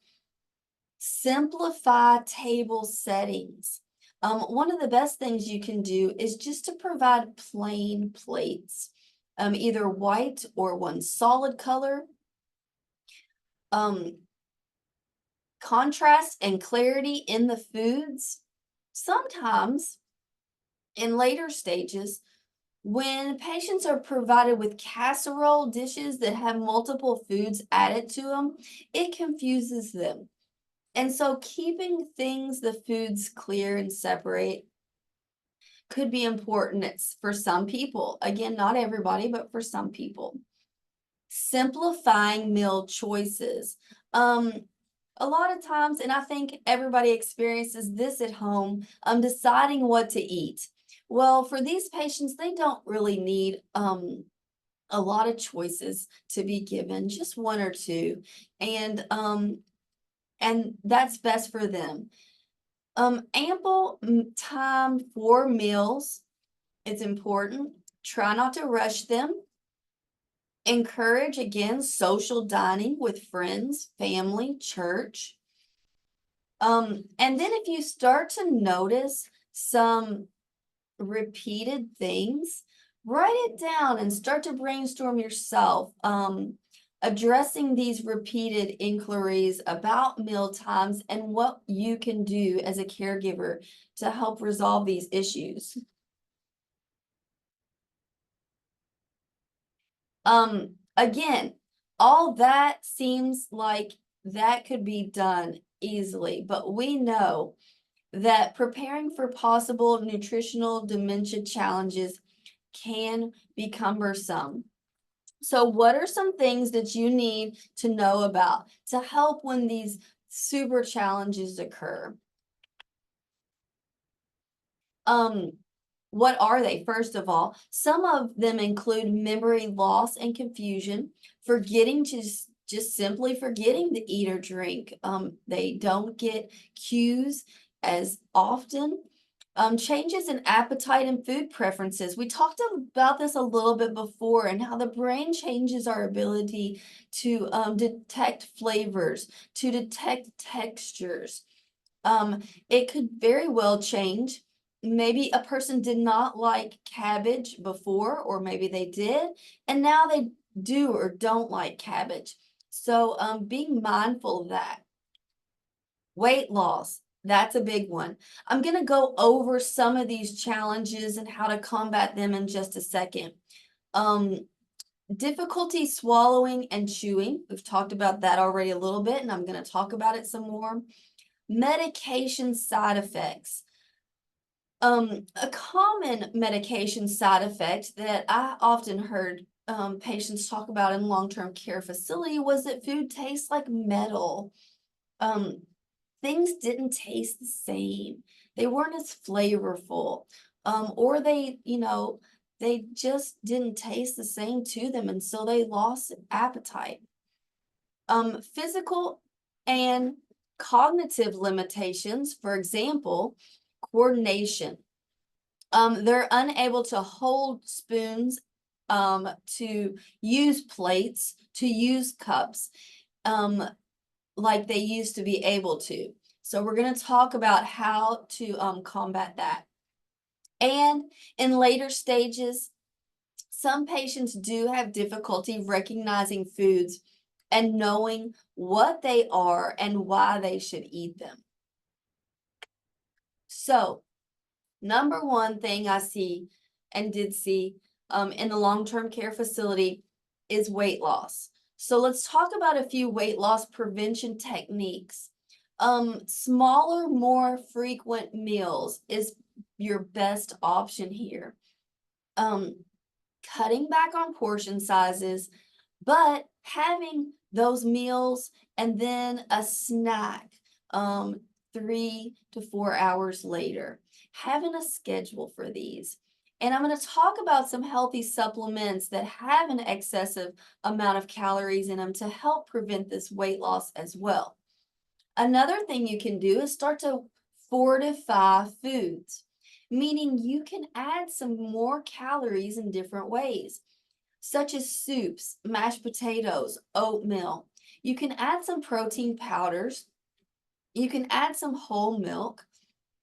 [SPEAKER 3] Simplify table settings. One of the best things you can do is just to provide plain plates, either white or one solid color. Contrast and clarity in the foods. Sometimes in later stages, when patients are provided with casserole dishes that have multiple foods added to them, it confuses them. And so keeping the foods clear and separate could be important for some people. Again, not everybody, but for some people. Simplifying meal choices. A lot of times, and I think everybody experiences this at home, deciding what to eat. Well, for these patients, they don't really need a lot of choices to be given, just one or two, and that's best for them. Ample time for meals, it's important. Try not to rush them. Encourage, again, social dining with friends, family, church. And then if you start to notice some repeated things, write it down and start to brainstorm yourself, addressing these repeated inquiries about meal times and what you can do as a caregiver to help resolve these issues. Again, all that seems like that could be done easily, but we know that preparing for possible nutritional dementia challenges can be cumbersome. So what are some things that you need to know about to help when these super challenges occur? What are they? First of all, some of them include memory loss and confusion, forgetting to just simply forgetting to eat or drink. They don't get cues as often. Changes in appetite and food preferences. We talked about this a little bit before, and how the brain changes our ability to detect flavors, to detect textures. It could very well change. Maybe a person did not like cabbage before, or maybe they did, and now they do or don't like cabbage. So being mindful of that. Weight loss, that's a big one. I'm going to go over some of these challenges and how to combat them in just a second. Difficulty swallowing and chewing. We've talked about that already a little bit, and I'm going to talk about it some more. Medication side effects. A common medication side effect that I often heard patients talk about in long-term care facility was that food tastes like metal. Things didn't taste the same. They weren't as flavorful, or they just didn't taste the same to them, and so they lost appetite. Physical and cognitive limitations, for example, coordination. They're unable to hold spoons, to use plates, to use cups, like they used to be able to. So we're going to talk about how to combat that. And in later stages, some patients do have difficulty recognizing foods and knowing what they are and why they should eat them. So, number one thing I see and did see in the long-term care facility is weight loss. So let's talk about a few weight loss prevention techniques. Smaller, more frequent meals is your best option here. Cutting back on portion sizes, but having those meals and then a snack 3 to 4 hours later. Having a schedule for these. And I'm going to talk about some healthy supplements that have an excessive amount of calories in them to help prevent this weight loss as well. Another thing you can do is start to fortify foods, meaning you can add some more calories in different ways, such as soups, mashed potatoes, oatmeal. You can add some protein powders. You can add some whole milk.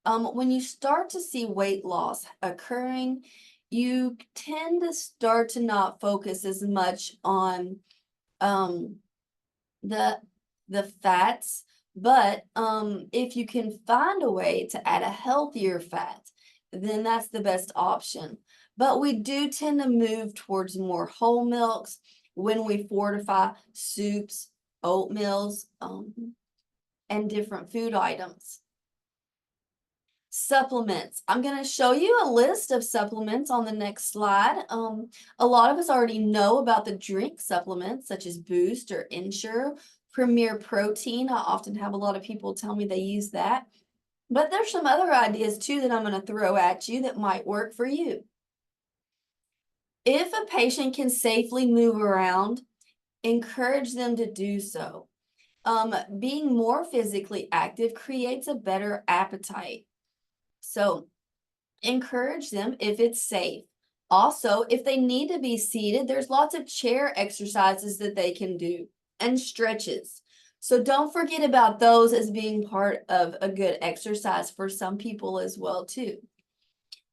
[SPEAKER 3] When you start to see weight loss occurring, you tend to start to not focus as much on the fats, but if you can find a way to add a healthier fat, then that's the best option. But we do tend to move towards more whole milks when we fortify soups, oatmeals, and different food items. Supplements. I'm going to show you a list of supplements on the next slide. A lot of us already know about the drink supplements such as Boost or Ensure, Premier Protein. I often have a lot of people tell me they use that. But there's some other ideas too that I'm going to throw at you that might work for you. If a patient can safely move around, encourage them to do so. Being more physically active creates a better appetite. So encourage them if it's safe. Also, if they need to be seated, there's lots of chair exercises that they can do and stretches. So don't forget about those as being part of a good exercise for some people as well too.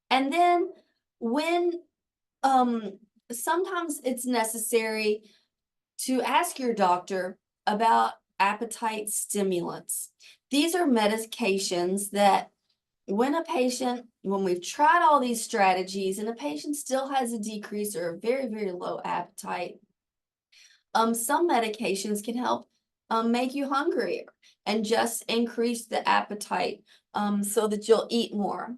[SPEAKER 3] And then when sometimes it's necessary to ask your doctor about appetite stimulants. These are medications that when we've tried all these strategies and a patient still has a decrease or a very, very low appetite, some medications can help make you hungrier and just increase the appetite so that you'll eat more.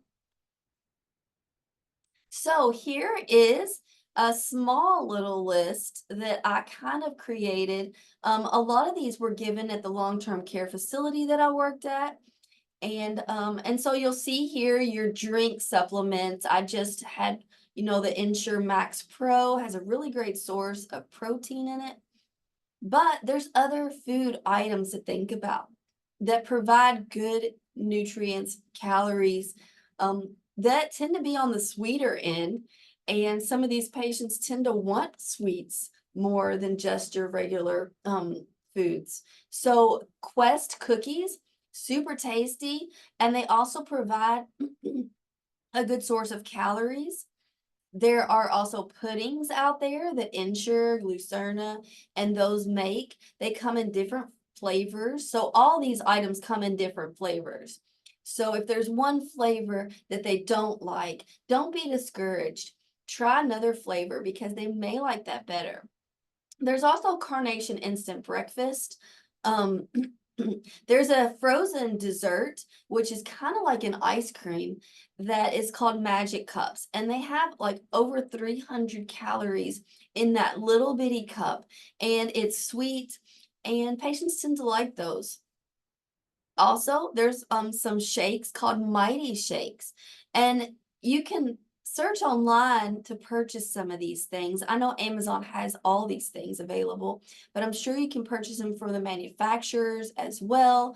[SPEAKER 3] So here is a small little list that I kind of created. A lot of these were given at the long-term care facility that I worked at. And so you'll see here your drink supplements. I just had, the Ensure Max Pro has a really great source of protein in it. But there's other food items to think about that provide good nutrients, calories, that tend to be on the sweeter end. And some of these patients tend to want sweets more than just your regular foods. So Quest cookies, super tasty, and they also provide a good source of calories. There are also puddings out there that Ensure, Glucerna, and those make. They come in different flavors. So all these items come in different flavors. So if there's one flavor that they don't like, don't be discouraged. Try another flavor because they may like that better. There's also Carnation Instant Breakfast. Um, there's a frozen dessert, which is kind of like an ice cream that is called Magic Cups. And they have like over 300 calories in that little bitty cup. And it's sweet, and patients tend to like those. Also, there's some shakes called Mighty Shakes. And you can search online to purchase some of these things. I know Amazon has all these things available, but I'm sure you can purchase them from the manufacturers as well.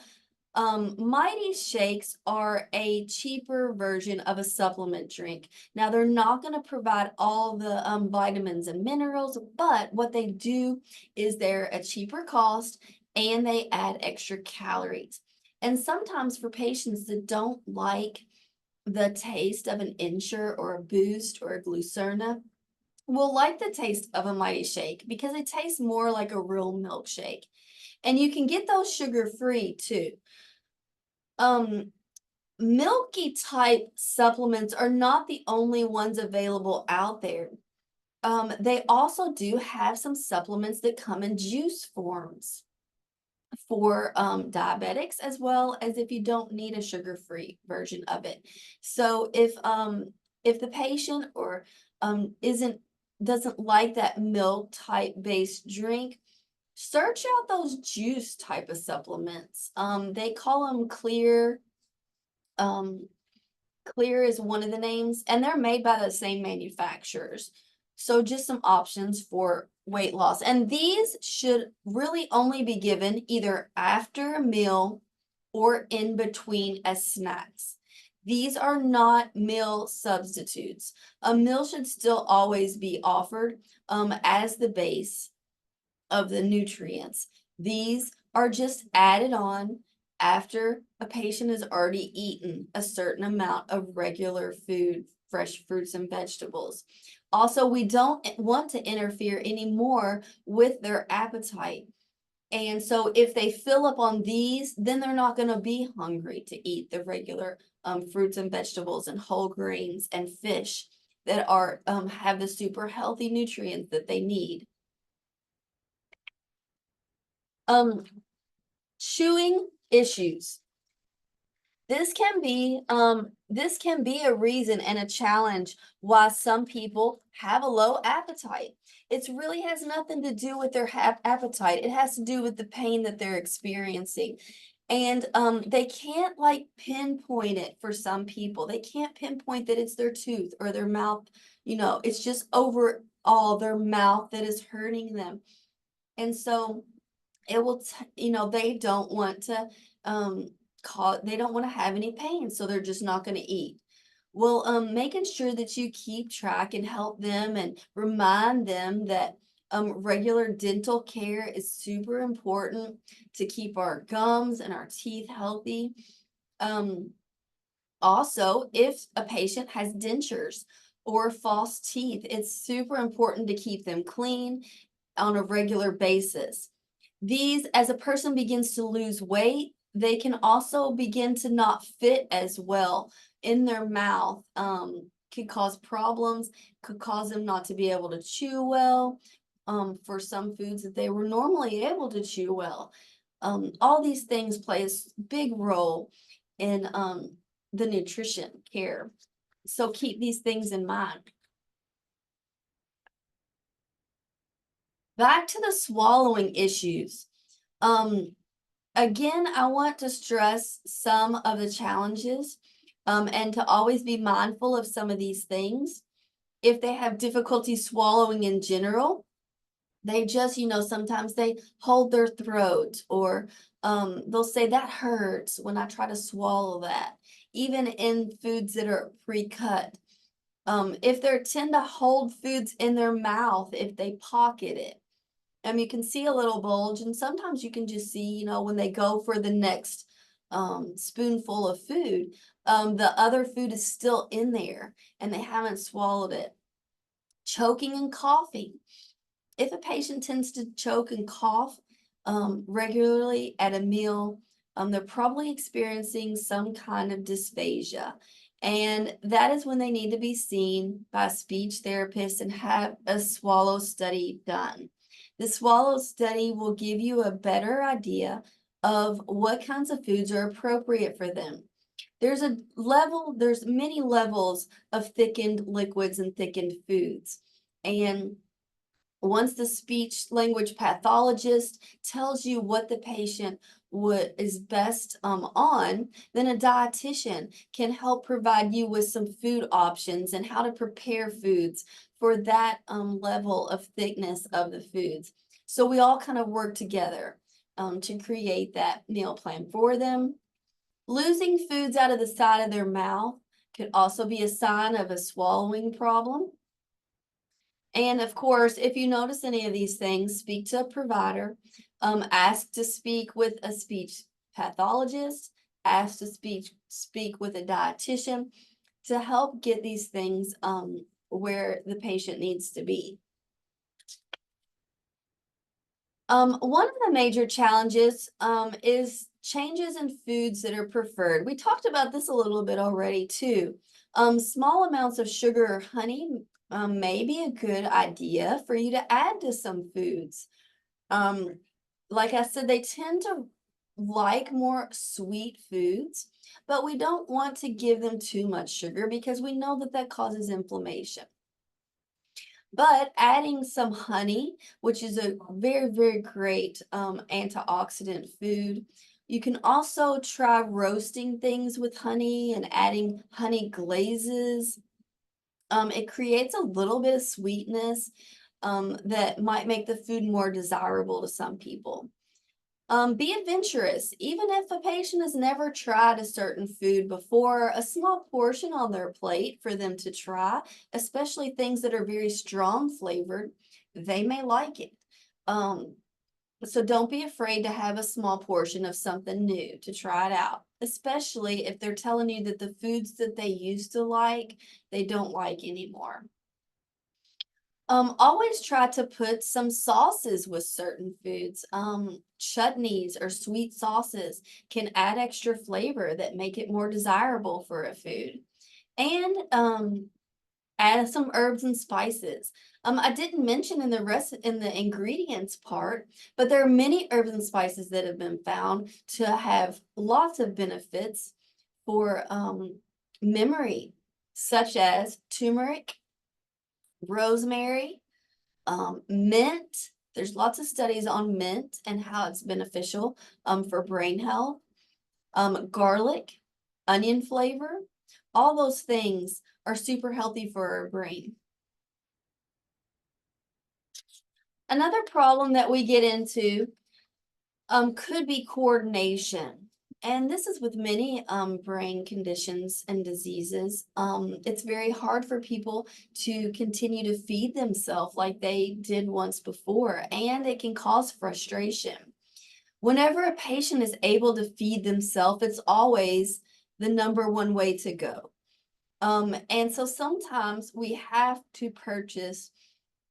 [SPEAKER 3] Mighty Shakes are a cheaper version of a supplement drink. Now, they're not going to provide all the vitamins and minerals, but what they do is they're a cheaper cost and they add extra calories. And sometimes for patients that don't like the taste of an Ensure or a Boost or a Glucerna, will like the taste of a Mighty Shake because it tastes more like a real milkshake. And you can get those sugar-free too. Milky type supplements are not the only ones available out there. They also do have some supplements that come in juice forms for diabetics, as well as if you don't need a sugar-free version of it. So if the patient or doesn't like that milk type based drink, search out those juice type of supplements. They call them Clear. Clear is one of the names, and they're made by the same manufacturers. So just some options for weight loss. And these should really only be given either after a meal or in between as snacks. These are not meal substitutes. A meal should still always be offered as the base of the nutrients. These are just added on after a patient has already eaten a certain amount of regular food, fresh fruits and vegetables. Also, we don't want to interfere anymore with their appetite. And so if they fill up on these, then they're not going to be hungry to eat the regular fruits and vegetables and whole grains and fish that are have the super healthy nutrients that they need. Chewing issues. This can be a reason and a challenge why some people have a low appetite. It really has nothing to do with their appetite. It has to do with the pain that they're experiencing. And they can't like pinpoint it for some people. They can't pinpoint that it's their tooth or their mouth. It's just overall their mouth that is hurting them. And so it will, they don't want to they don't want to have any pain, so they're just not going to eat. Well, making sure that you keep track and help them and remind them that regular dental care is super important to keep our gums and our teeth healthy. Also, if a patient has dentures or false teeth, it's super important to keep them clean on a regular basis. These, as a person begins to lose weight, they can also begin to not fit as well in their mouth. Could cause problems, could cause them not to be able to chew well for some foods that they were normally able to chew well. All these things play a big role in the nutrition care. So keep these things in mind. Back to the swallowing issues. Again, I want to stress some of the challenges and to always be mindful of some of these things. If they have difficulty swallowing in general, they just, sometimes they hold their throat, or they'll say that hurts when I try to swallow that, even in foods that are pre-cut. If they tend to hold foods in their mouth, if they pocket it, you can see a little bulge, and sometimes you can just see, when they go for the next spoonful of food, the other food is still in there and they haven't swallowed it. Choking and coughing. If a patient tends to choke and cough regularly at a meal, they're probably experiencing some kind of dysphagia. And that is when they need to be seen by a speech therapist and have a swallow study done. The swallow study will give you a better idea of what kinds of foods are appropriate for them. There's many levels of thickened liquids and thickened foods. And once the speech language pathologist tells you what the patient is best on, then a dietitian can help provide you with some food options and how to prepare foods for that level of thickness of the foods. So we all kind of work together to create that meal plan for them. Losing foods out of the side of their mouth could also be a sign of a swallowing problem. And of course, if you notice any of these things, speak to a provider, ask to speak with a speech pathologist, ask to speak with a dietitian to help get these things where the patient needs to be. One of the major challenges is changes in foods that are preferred. We talked about this a little bit already too. Small amounts of sugar or honey may be a good idea for you to add to some foods. Like I said, they tend to like more sweet foods, but we don't want to give them too much sugar because we know that that causes inflammation. But adding some honey, which is a very, very great antioxidant food. You can also try roasting things with honey and adding honey glazes. It creates a little bit of sweetness that might make the food more desirable to some people. Be adventurous. Even if a patient has never tried a certain food before, a small portion on their plate for them to try, especially things that are very strong flavored, they may like it. So don't be afraid to have a small portion of something new to try it out, especially if they're telling you that the foods that they used to like, they don't like anymore. Always try to put some sauces with certain foods. Chutneys or sweet sauces can add extra flavor that make it more desirable for a food. And add some herbs and spices. I didn't mention in the ingredients part, but there are many herbs and spices that have been found to have lots of benefits for memory, such as turmeric, rosemary, mint. There's lots of studies on mint and how it's beneficial for brain health. Garlic, onion flavor, all those things are super healthy for our brain. Another problem that we get into could be coordination. And this is with many brain conditions and diseases. It's very hard for people to continue to feed themselves like they did once before, and it can cause frustration. Whenever a patient is able to feed themselves, it's always the number one way to go. And so sometimes we have to purchase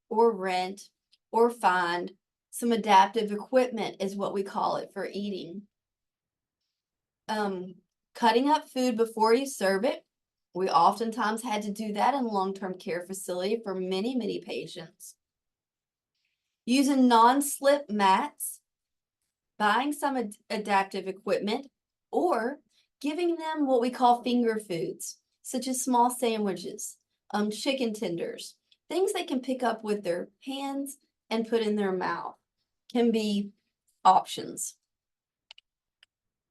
[SPEAKER 3] or rent or find some adaptive equipment is what we call it for eating. Cutting up food before you serve it. We oftentimes had to do that in long-term care facility for many, many patients. Using non-slip mats, buying some adaptive equipment, or giving them what we call finger foods, such as small sandwiches, chicken tenders, things they can pick up with their hands and put in their mouth can be options.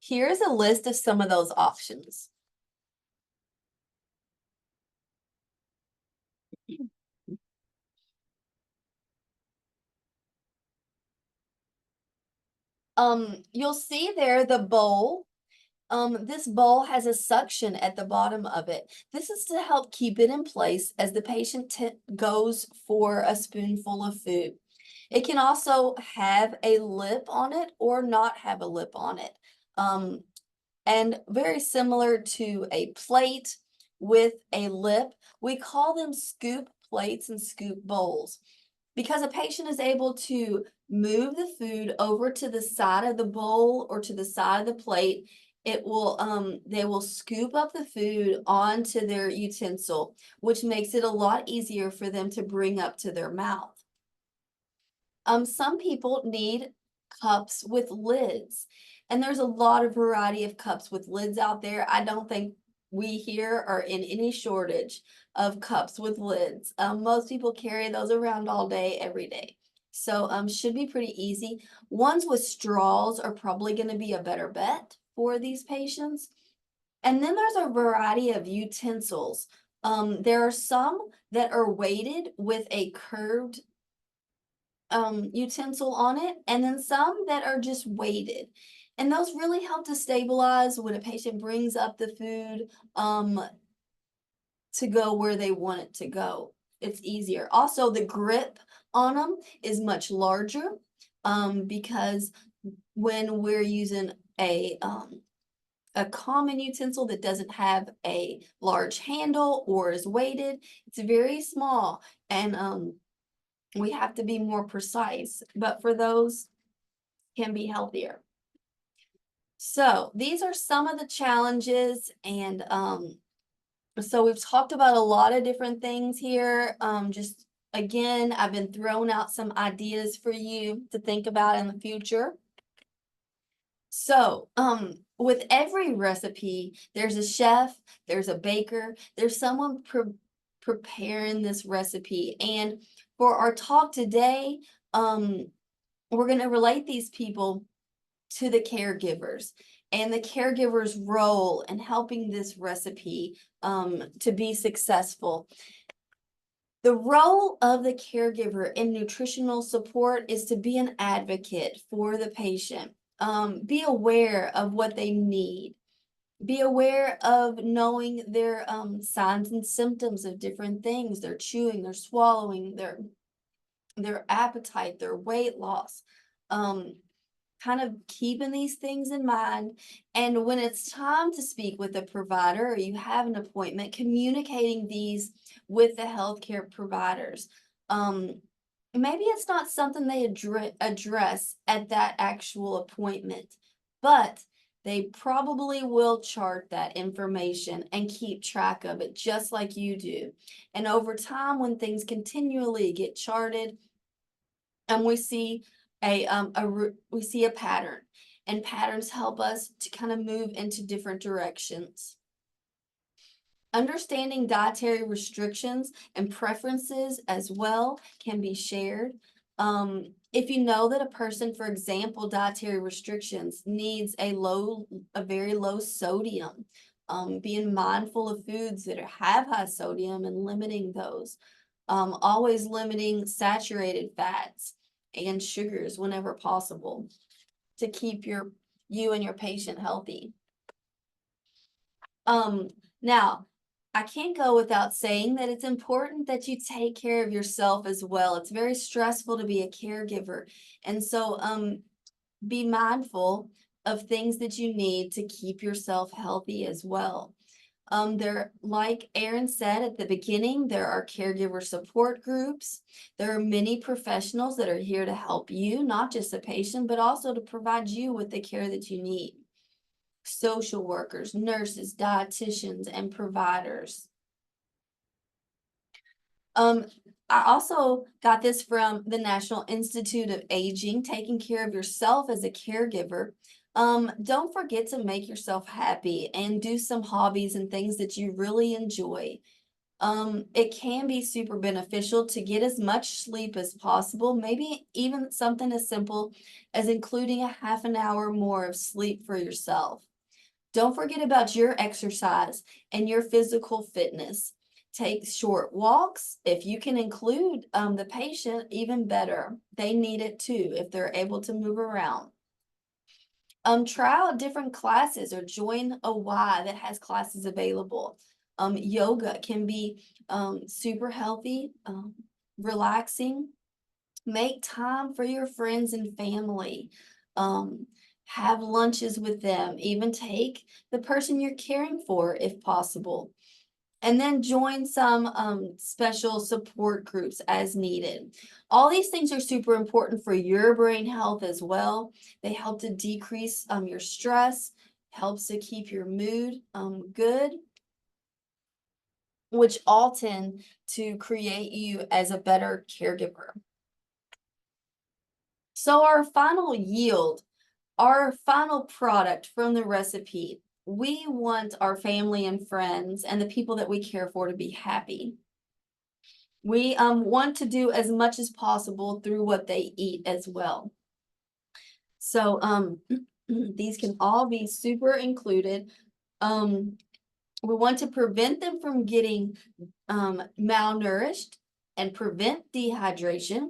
[SPEAKER 3] Here's a list of some of those options. You'll see there the bowl. This bowl has a suction at the bottom of it. This is to help keep it in place as the patient goes for a spoonful of food. It can also have a lip on it or not have a lip on it. And very similar to a plate with a lip, we call them scoop plates and scoop bowls. Because a patient is able to move the food over to the side of the bowl or to the side of the plate, it will they will scoop up the food onto their utensil, which makes it a lot easier for them to bring up to their mouth. Some people need cups with lids, and there's a lot of variety of cups with lids out there. I don't think we here are in any shortage of cups with lids. Most people carry those around all day, every day. So should be pretty easy. Ones with straws are probably going to be a better bet for these patients. And then there's a variety of utensils. There are some that are weighted with a curved utensil on it, and then some that are just weighted. And those really help to stabilize when a patient brings up the food to go where they want it to go. It's easier. Also, the grip on them is much larger because when we're using a common utensil that doesn't have a large handle or is weighted, it's very small, and we have to be more precise, but for those can be healthier. So these are some of the challenges, and so we've talked about a lot of different things here. Just again, I've been throwing out some ideas for you to think about in the future. So with every recipe, there's a chef, there's a baker, there's someone preparing this recipe. And for our talk today, we're going to relate these people to the caregivers and the caregiver's role in helping this recipe to be successful. The role of the caregiver in nutritional support is to be an advocate for the patient. Be aware of what they need. Be aware of knowing their signs and symptoms of different things. Their chewing, their swallowing, their appetite, their weight loss. Kind of keeping these things in mind. And when it's time to speak with a provider or you have an appointment, communicating these with the healthcare providers. Maybe it's not something they address at that actual appointment, but they probably will chart that information and keep track of it just like you do. And over time, when things continually get charted, and we see a pattern, and patterns help us to kind of move into different directions. Understanding dietary restrictions and preferences as well can be shared. If you know that a person, for example, dietary restrictions needs a very low sodium, being mindful of foods that have high sodium and limiting those. Always limiting saturated fats and sugars whenever possible to keep you and your patient healthy. Now, I can't go without saying that it's important that you take care of yourself as well. It's very stressful to be a caregiver. And so be mindful of things that you need to keep yourself healthy as well. Like Erin said at the beginning, there are caregiver support groups. There are many professionals that are here to help you, not just the patient, but also to provide you with the care that you need. Social workers, nurses, dietitians, and providers. I also got this from the National Institute of Aging, taking care of yourself as a caregiver. Don't forget to make yourself happy and do some hobbies and things that you really enjoy. It can be super beneficial to get as much sleep as possible, maybe even something as simple as including a half an hour more of sleep for yourself. Don't forget about your exercise and your physical fitness. Take short walks. If you can include the patient, even better. They need it too if they're able to move around. Try out different classes or join a Y that has classes available. Yoga can be super healthy, relaxing. Make time for your friends and family. Have lunches with them. Even take the person you're caring for if possible. And then join some special support groups as needed. All these things are super important for your brain health as well. They help to decrease your stress, helps to keep your mood good, which all tend to create you as a better caregiver. So our final yield, our final product from the recipe, we want our family and friends and the people that we care for to be happy. We want to do as much as possible through what they eat as well. So these can all be super included. We want to prevent them from getting malnourished and prevent dehydration.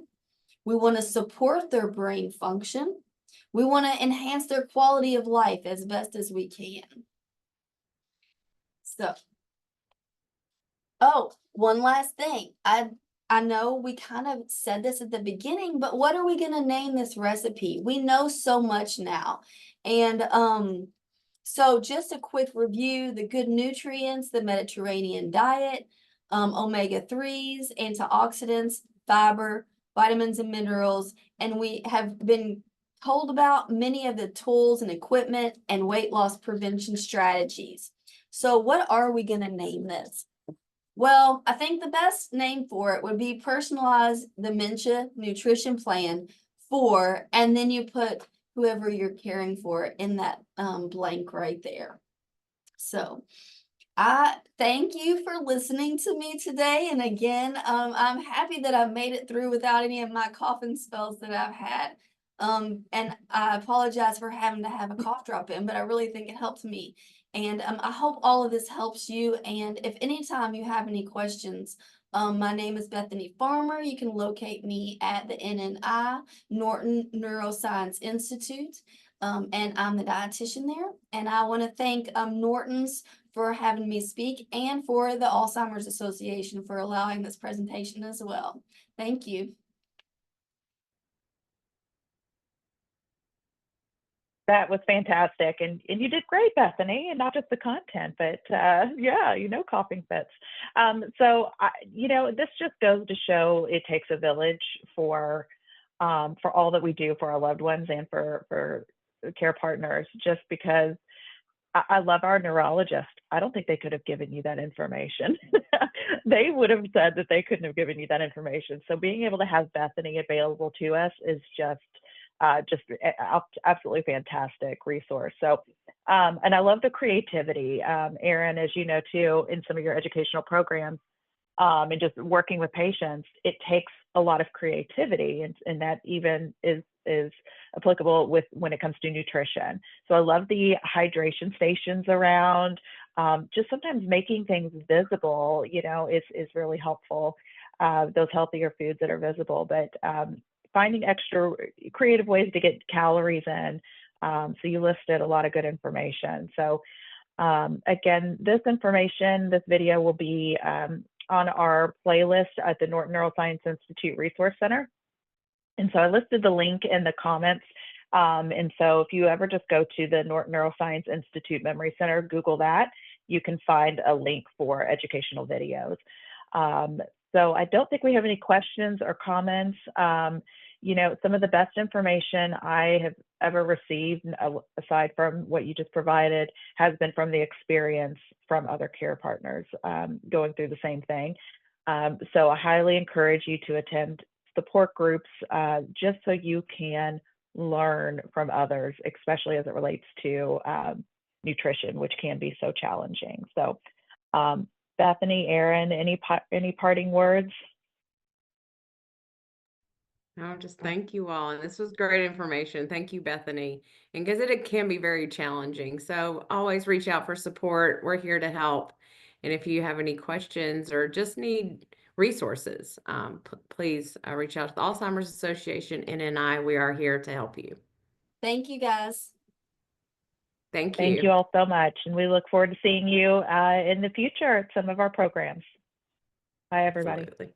[SPEAKER 3] We want to support their brain function. We want to enhance their quality of life as best as we can. So, oh, one last thing. I know we kind of said this at the beginning, but what are we going to name this recipe? We know so much now. And so just a quick review, the good nutrients, the Mediterranean diet, omega-3s, antioxidants, fiber, vitamins and minerals, and we have been told about many of the tools and equipment and weight loss prevention strategies. So what are we going to name this? Well, I think the best name for it would be Personalized Dementia Nutrition Plan for, and then you put whoever you're caring for in that blank right there. So I thank you for listening to me today. And again, I'm happy that I've made it through without any of my coughing spells that I've had. And I apologize for having to have a cough drop in, but I really think it helped me. And I hope all of this helps you. And if anytime you have any questions, my name is Bethany Farmer. You can locate me at the NNI, Norton Neuroscience Institute. And I'm the dietitian there. And I want to thank Norton's for having me speak and for the Alzheimer's Association for allowing this presentation as well. Thank you.
[SPEAKER 1] That was fantastic. And you did great, Bethany, and not just the content, but yeah, coughing fits. This just goes to show it takes a village for all that we do for our loved ones and for care partners, just because I love our neurologist. I don't think they could have given you that information. They would have said that they couldn't have given you that information. So being able to have Bethany available to us is just absolutely fantastic resource. So, and I love the creativity, Erin, as you know, too, in some of your educational programs, and just working with patients, it takes a lot of creativity, and that even is applicable when it comes to nutrition. So I love the hydration stations around. Just sometimes making things visible, is really helpful. Those healthier foods that are visible, but finding extra creative ways to get calories in. So you listed a lot of good information. So again, this video will be on our playlist at the Norton Neuroscience Institute Resource Center. And so I listed the link in the comments. And so if you ever just go to the Norton Neuroscience Institute Memory Center, Google that, you can find a link for educational videos. So I don't think we have any questions or comments. Some of the best information I have ever received, aside from what you just provided, has been from the experience from other care partners going through the same thing. So I highly encourage you to attend support groups just so you can learn from others, especially as it relates to nutrition, which can be so challenging. So Bethany, Erin, any parting words?
[SPEAKER 2] No, just thank you all. And this was great information. Thank you, Bethany. And because it can be very challenging. So always reach out for support. We're here to help. And if you have any questions or just need resources, please reach out to the Alzheimer's Association, NNI. We are here to help you.
[SPEAKER 3] Thank you, guys.
[SPEAKER 2] Thank you.
[SPEAKER 1] Thank you all so much. And we look forward to seeing you in the future at some of our programs. Bye, everybody.
[SPEAKER 2] Absolutely.